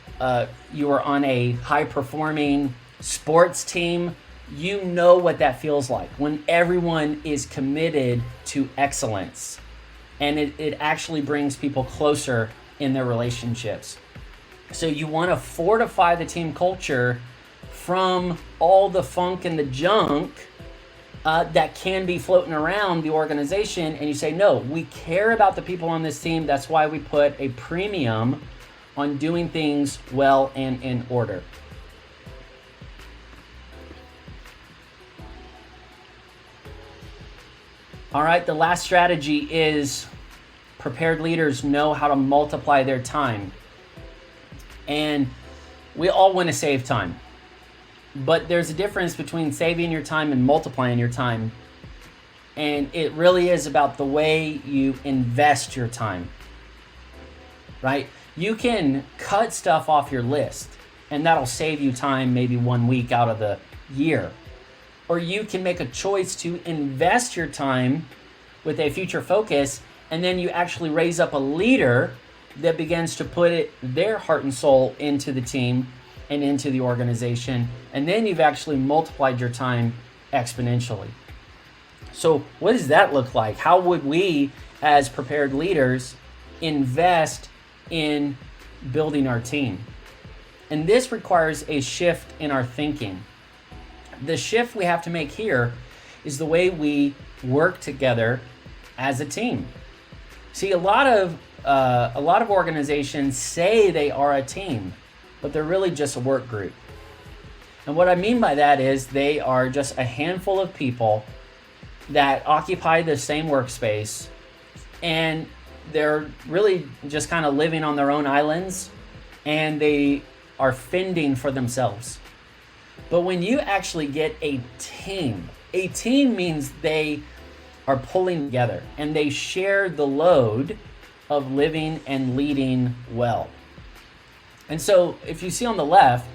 [SPEAKER 1] you were on a high-performing sports team, you know what that feels like when everyone is committed to excellence. And it actually brings people closer in their relationships. So you want to fortify the team culture from all the funk and the junk that can be floating around the organization. And you say, no, we care about the people on this team. That's why we put a premium on doing things well and in order. All right, the last strategy is prepared leaders know how to multiply their time. And we all want to save time. But there's a difference between saving your time and multiplying your time. And it really is about the way you invest your time, right? You can cut stuff off your list, and that'll save you time maybe 1 week out of the year. Or you can make a choice to invest your time with a future focus, and then you actually raise up a leader that begins to put their heart and soul into the team and into the organization. And then you've actually multiplied your time exponentially. So what does that look like? How would we, as prepared leaders, invest in building our team? And this requires a shift in our thinking. The shift we have to make here is the way we work together as a team. See, a lot of organizations say they are a team, but they're really just a work group. And what I mean by that is they are just a handful of people that occupy the same workspace, and they're really just kind of living on their own islands, and they are fending for themselves. But when you actually get a team means they are pulling together and they share the load of living and leading well. And so if you see on the left,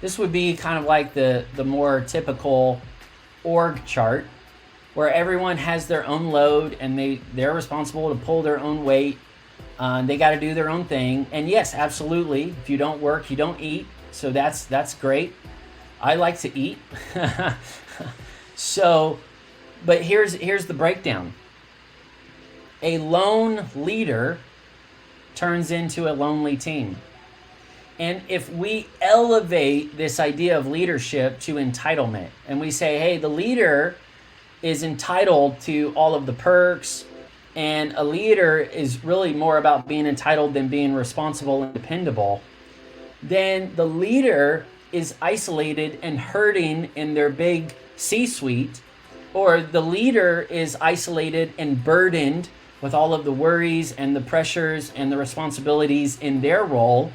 [SPEAKER 1] this would be kind of like the more typical org chart, where everyone has their own load and they're responsible to pull their own weight. They got to do their own thing. And yes, absolutely, if you don't work, you don't eat. So that's great. I like to eat. But here's the breakdown. A lone leader turns into a lonely team. And if we elevate this idea of leadership to entitlement, and we say, hey, the leader is entitled to all of the perks, and a leader is really more about being entitled than being responsible and dependable, then the leader is isolated and hurting in their big C-suite, or the leader is isolated and burdened with all of the worries and the pressures and the responsibilities in their role,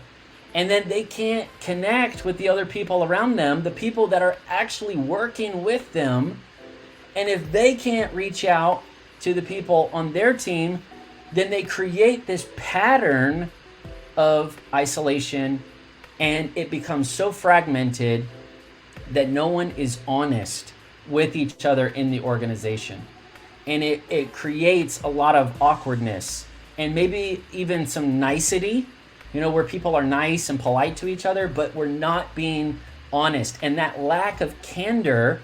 [SPEAKER 1] and then they can't connect with the other people around them, the people that are actually working with them. And if they can't reach out to the people on their team, then they create this pattern of isolation, and it becomes so fragmented that no one is honest with each other in the organization. And it creates a lot of awkwardness and maybe even some nicety, where people are nice and polite to each other, but we're not being honest. And that lack of candor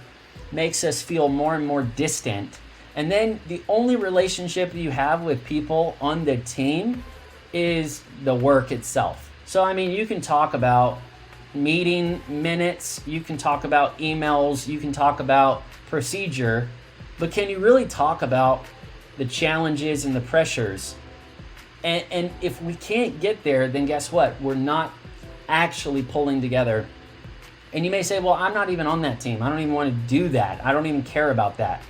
[SPEAKER 1] makes us feel more and more distant. And then the only relationship you have with people on the team is the work itself. So, you can talk about meeting minutes, you can talk about emails, you can talk about procedure, but can you really talk about the challenges and the pressures? And if we can't get there, then guess what? We're not actually pulling together. And you may say, well, I'm not even on that team. I don't even want to do that. I don't even care about that.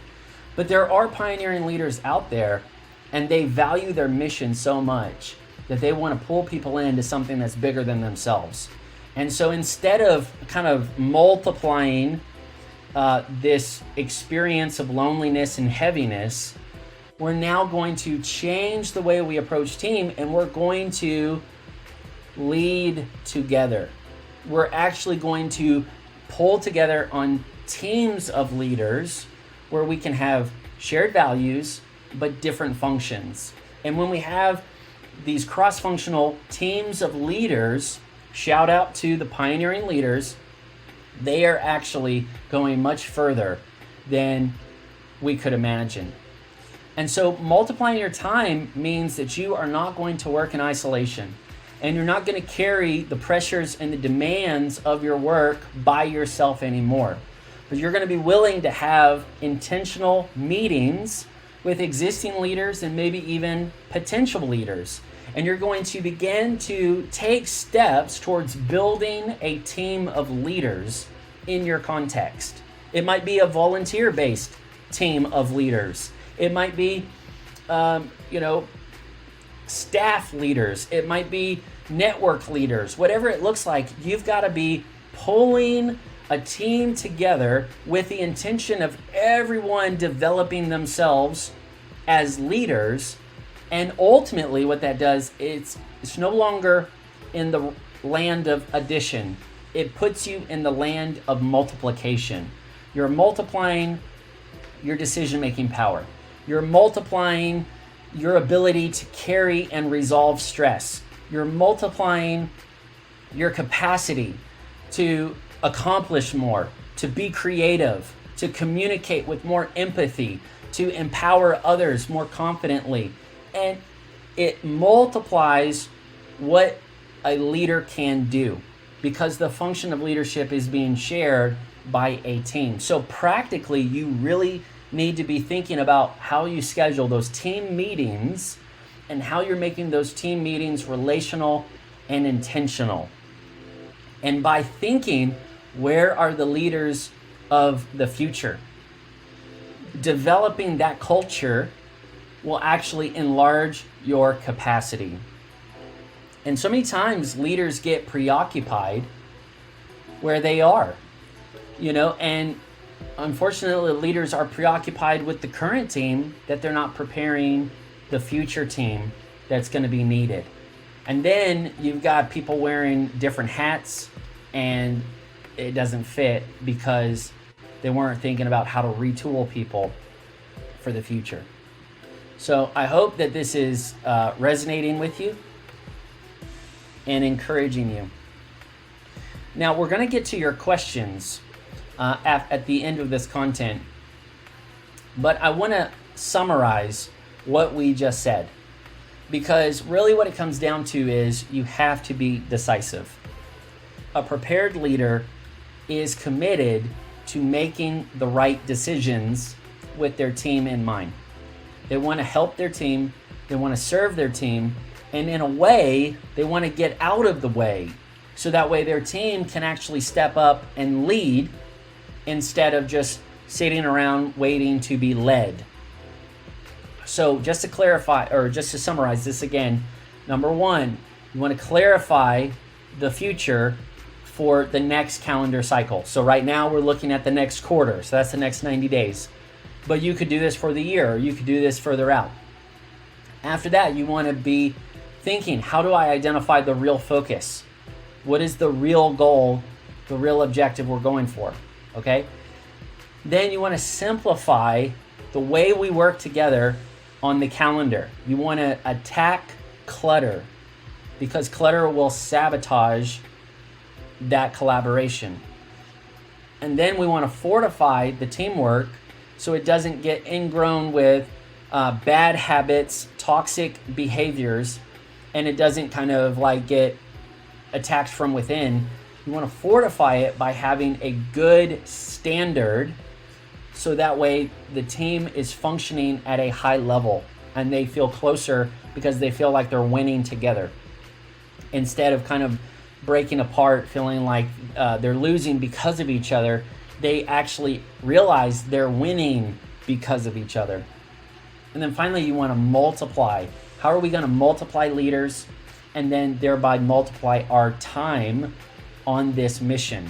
[SPEAKER 1] But there are pioneering leaders out there, and they value their mission so much that they want to pull people into something that's bigger than themselves. And so instead of kind of multiplying this experience of loneliness and heaviness, we're now going to change the way we approach team, and we're going to lead together. We're actually going to pull together on teams of leaders where we can have shared values but different functions. And when we have these cross-functional teams of leaders, shout out to the pioneering leaders, they are actually going much further than we could imagine. And so multiplying your time means that you are not going to work in isolation, and you're not going to carry the pressures and the demands of your work by yourself anymore. But you're going to be willing to have intentional meetings with existing leaders and maybe even potential leaders. And you're going to begin to take steps towards building a team of leaders in your context. It might be a volunteer-based team of leaders. It might be, staff leaders. It might be network leaders. Whatever it looks like, you've got to be pulling a team together with the intention of everyone developing themselves as leaders. And ultimately what that does, it's no longer in the land of addition. It puts you in the land of multiplication. You're multiplying your decision-making power. You're multiplying your ability to carry and resolve stress. you're multiplying your capacity to accomplish more, to be creative, to communicate with more empathy, to empower others more confidently. And it multiplies what a leader can do, because the function of leadership is being shared by a team. So practically, you really need to be thinking about how you schedule those team meetings and how you're making those team meetings relational and intentional. And by thinking, where are the leaders of the future? Developing that culture will actually enlarge your capacity. And so many times leaders get preoccupied where they are, and unfortunately leaders are preoccupied with the current team that they're not preparing the future team that's going to be needed. And then you've got people wearing different hats and it doesn't fit because they weren't thinking about how to retool people for the future. So I hope that this is resonating with you and encouraging you. Now we're going to get to your questions at the end of this content, but I want to summarize what we just said, because really what it comes down to is you have to be decisive. A prepared leader is committed to making the right decisions with their team in mind. They want to help their team, they want to serve their team, and in a way, they want to get out of the way so that way their team can actually step up and lead instead of just sitting around waiting to be led. So just to clarify, or just to summarize this again, number one, you want to clarify the future for the next calendar cycle. So right now we're looking at the next quarter, so that's the next 90 days. But you could do this for the year, or you could do this further out. After that, you want to be thinking, how do I identify the real focus? What is the real goal, the real objective we're going for? Okay? Then you want to simplify the way we work together on the calendar. You want to attack clutter, because clutter will sabotage that collaboration. And then we want to fortify the teamwork so it doesn't get ingrown with bad habits, toxic behaviors, and it doesn't kind of like get attacked from within. You want to fortify it by having a good standard, so that way the team is functioning at a high level and they feel closer because they feel like they're winning together, instead of kind of breaking apart, feeling like they're losing because of each other. They actually realize they're winning because of each other. And then finally, you want to multiply. How are we going to multiply leaders and then thereby multiply our time on this mission?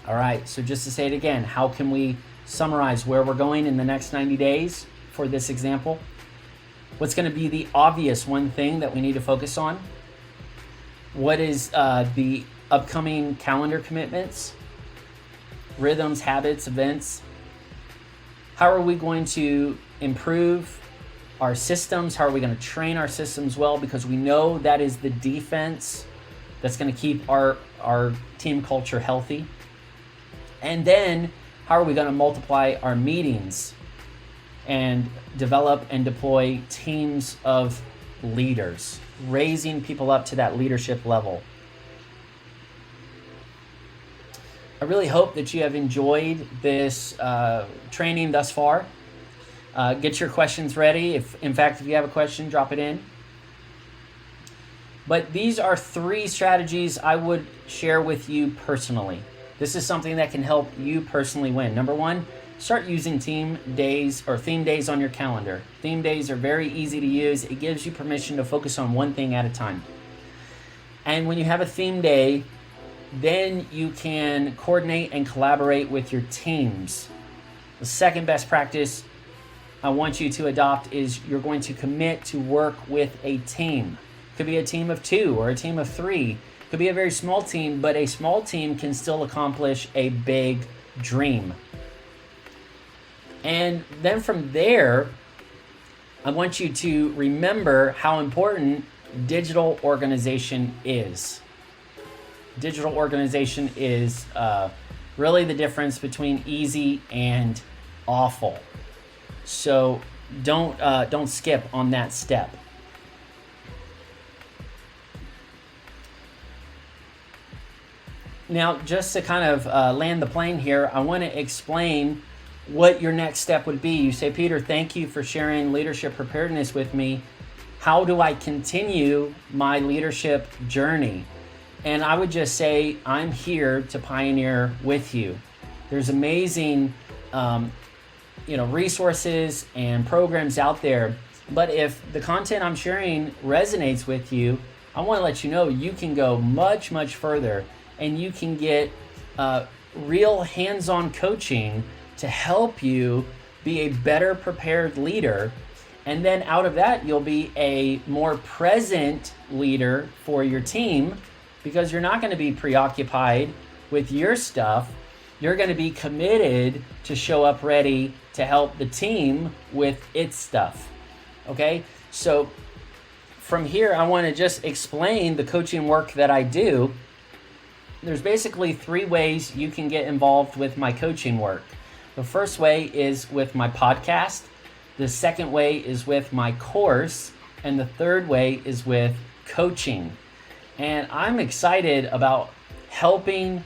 [SPEAKER 1] All right, so just to say it again, how can we summarize where we're going in the next 90 days for this example? What's going to be the obvious one thing that we need to focus on? What is the upcoming calendar commitments, rhythms, habits, events? How are we going to improve our systems? How are we going to train our systems well? Because we know that is the defense that's going to keep our team culture healthy. And then how are we going to multiply our meetings and develop and deploy teams of leaders, raising people up to that leadership level? I really hope that you have enjoyed this training thus far. Get your questions ready. If you have a question, drop it in. But these are 3 strategies I would share with you personally. This is something that can help you personally win. Number 1, start using theme days on your calendar. Theme days are very easy to use. It gives you permission to focus on one thing at a time. And when you have a theme day, then you can coordinate and collaborate with your teams. The second best practice I want you to adopt is you're going to commit to work with a team. It could be a team of 2 or a team of 3. It could be a very small team, but a small team can still accomplish a big dream. And then from there, I want you to remember how important digital organization is. Digital organization is really the difference between easy and awful. So don't skip on that step. Now, just to kind of land the plane here, I want to explain what your next step would be. You say, Peter, thank you for sharing leadership preparedness with me. How do I continue my leadership journey? And I would just say, I'm here to pioneer with you. There's amazing resources and programs out there. But if the content I'm sharing resonates with you, I want to let you know you can go much, much further, and you can get real hands-on coaching to help you be a better prepared leader. And then out of that, you'll be a more present leader for your team, because you're not going to be preoccupied with your stuff. You're going to be committed to show up ready to help the team with its stuff. Okay? So from here, I want to just explain the coaching work that I do. There's basically 3 ways you can get involved with my coaching work. The first way is with my podcast. The second way is with my course. And the third way is with coaching. And I'm excited about helping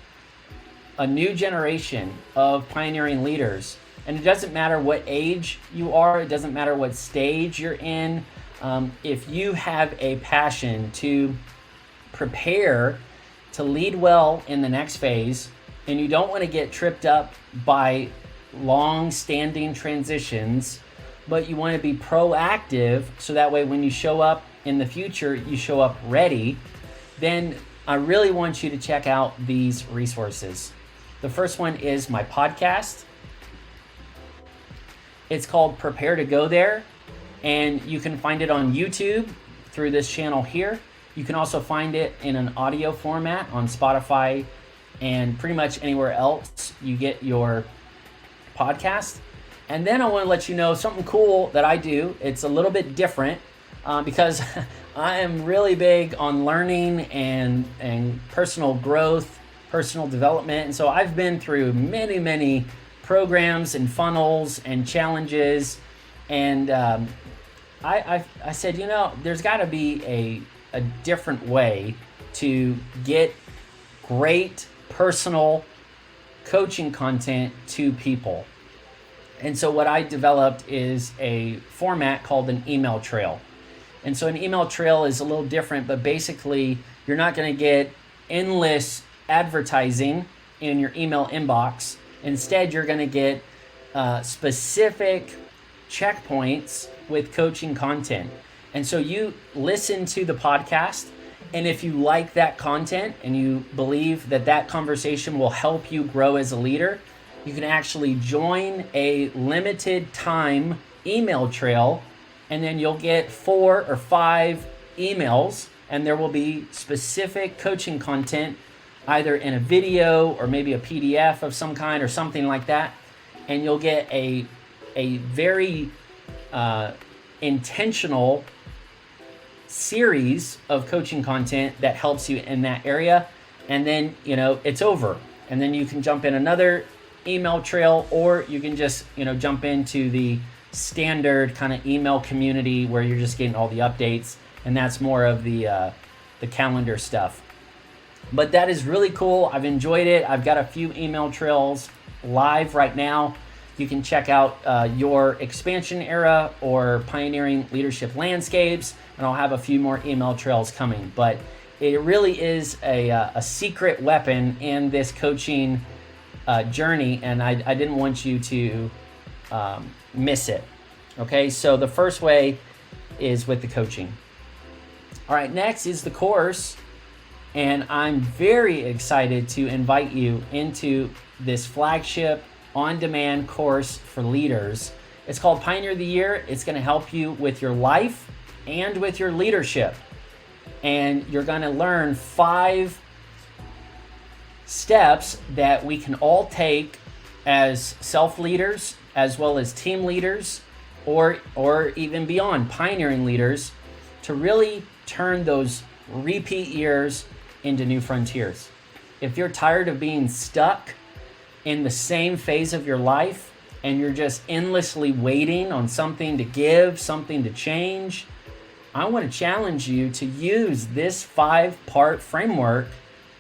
[SPEAKER 1] a new generation of pioneering leaders. And it doesn't matter what age you are. It doesn't matter what stage you're in. If you have a passion to prepare to lead well in the next phase, and you don't want to get tripped up by long-standing transitions, but you want to be proactive so that way when you show up in the future, you show up ready, then I really want you to check out these resources. The first one is my podcast. It's called Prepare to Go There, and you can find it on YouTube through this channel here. You can also find it in an audio format on Spotify and pretty much anywhere else you get your podcast. And then I want to let you know something cool that I do. It's a little bit different because I am really big on learning and personal growth, personal development. And so I've been through many, many programs and funnels and challenges. And I said, there's got to be a different way to get great personal coaching content to people. And so what I developed is a format called an email trail. And so an email trail is a little different, but basically you're not going to get endless advertising in your email inbox. Instead, you're going to get specific checkpoints with coaching content. And so you listen to the podcast, and if you like that content and you believe that that conversation will help you grow as a leader, you can actually join a limited time email trail, and then you'll get 4 or 5 emails, and there will be specific coaching content either in a video or maybe a PDF of some kind or something like that. And you'll get a very intentional series of coaching content that helps you in that area. And then, it's over. And then you can jump in another email trail, or you can just, jump into the standard kind of email community where you're just getting all the updates. And that's more of the calendar stuff. But that is really cool. I've enjoyed it. I've got a few email trails live right now. You can check out your expansion era or pioneering leadership landscapes, and I'll have a few more email trails coming. But it really is a secret weapon in this coaching journey, and I didn't want you to miss it. Okay, so the first way is with the coaching. All right, next is the course. And I'm very excited to invite you into this flagship on-demand course for leaders. It's called Pioneer of the Year. It's going to help you with your life and with your leadership. And you're going to learn 5 steps that we can all take as self-leaders, as well as team leaders, or even beyond, pioneering leaders, to really turn those repeat years into new frontiers. If you're tired of being stuck in the same phase of your life and you're just endlessly waiting on something to give, something to change, I want to challenge you to use this 5-part framework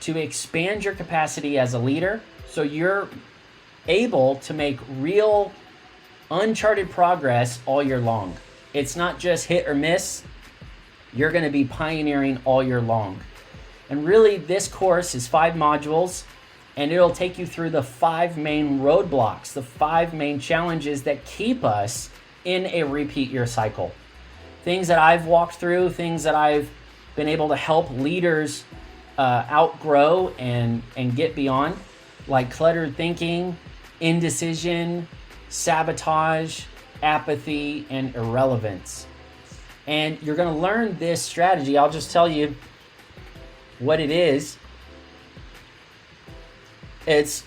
[SPEAKER 1] to expand your capacity as a leader so you're able to make real uncharted progress all year long. It's not just hit or miss. You're going to be pioneering all year long. And really, this course is 5 modules, and it'll take you through the 5 main roadblocks, the 5 main challenges that keep us in a repeat year cycle. Things that I've walked through, things that I've been able to help leaders outgrow and get beyond, like cluttered thinking, indecision, sabotage, apathy, and irrelevance. And you're going to learn this strategy. I'll just tell you what it is. It's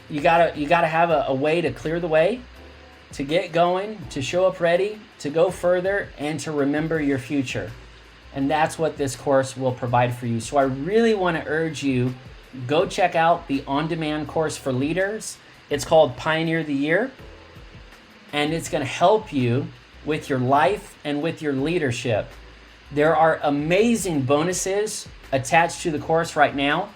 [SPEAKER 1] you gotta have a way to clear the way, to get going, to show up ready, to go further, and to remember your future. And that's what this course will provide for you. So I really want to urge you, go check out the on-demand course for leaders. It's called Pioneer the Year, and it's going to help you with your life and with your leadership. There are amazing bonuses attached to the course right now.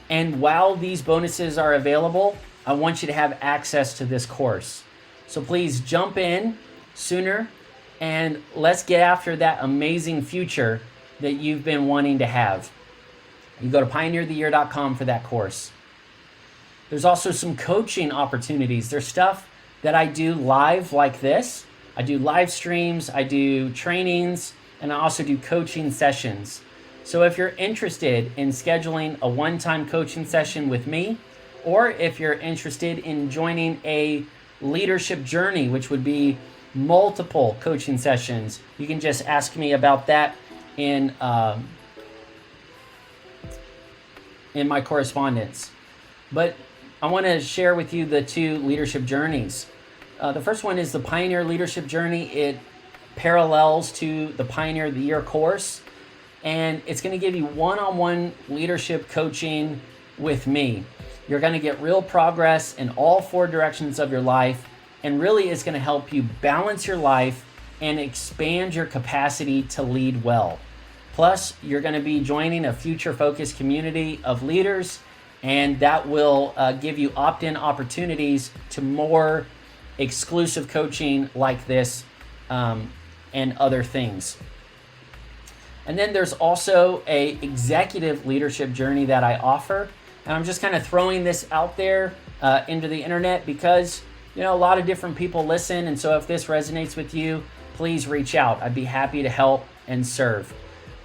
[SPEAKER 1] And while these bonuses are available, I want you to have access to this course. So please jump in sooner and let's get after that amazing future that you've been wanting to have. You go to pioneertheyear.com for that course. There's also some coaching opportunities. There's stuff that I do live like this. I do live streams, I do trainings, and I also do coaching sessions. So if you're interested in scheduling a one-time coaching session with me, or if you're interested in joining a leadership journey, which would be multiple coaching sessions, you can just ask me about that in my correspondence. But I want to share with you the 2 leadership journeys. The first one is the Pioneer Leadership Journey. It parallels to the Pioneer of the Year course, and it's going to give you one-on-one leadership coaching with me. You're going to get real progress in all 4 directions of your life, and really it's going to help you balance your life and expand your capacity to lead well. Plus, you're going to be joining a future-focused community of leaders, and that will give you opt-in opportunities to more exclusive coaching like this and other things. And then there's also a executive leadership journey that I offer. And I'm just kind of throwing this out there into the internet because, a lot of different people listen. And so if this resonates with you, please reach out. I'd be happy to help and serve.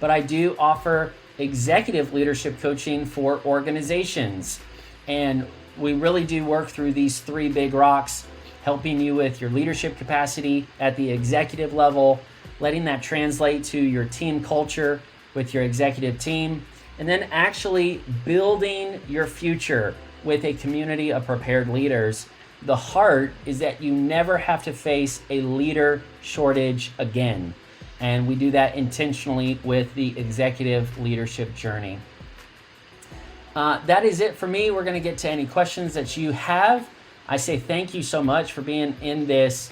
[SPEAKER 1] But I do offer executive leadership coaching for organizations. And we really do work through these 3 big rocks, helping you with your leadership capacity at the executive level, letting that translate to your team culture with your executive team, and then actually building your future with a community of prepared leaders. The heart is that you never have to face a leader shortage again. And we do that intentionally with the executive leadership journey. That is it for me. We're going to get to any questions that you have. I say thank you so much for being in this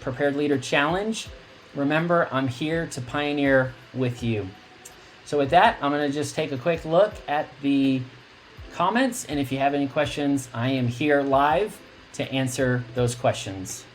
[SPEAKER 1] Prepared Leader Challenge. Remember, I'm here to pioneer with you. So with that, I'm going to just take a quick look at the comments. And if you have any questions, I am here live to answer those questions.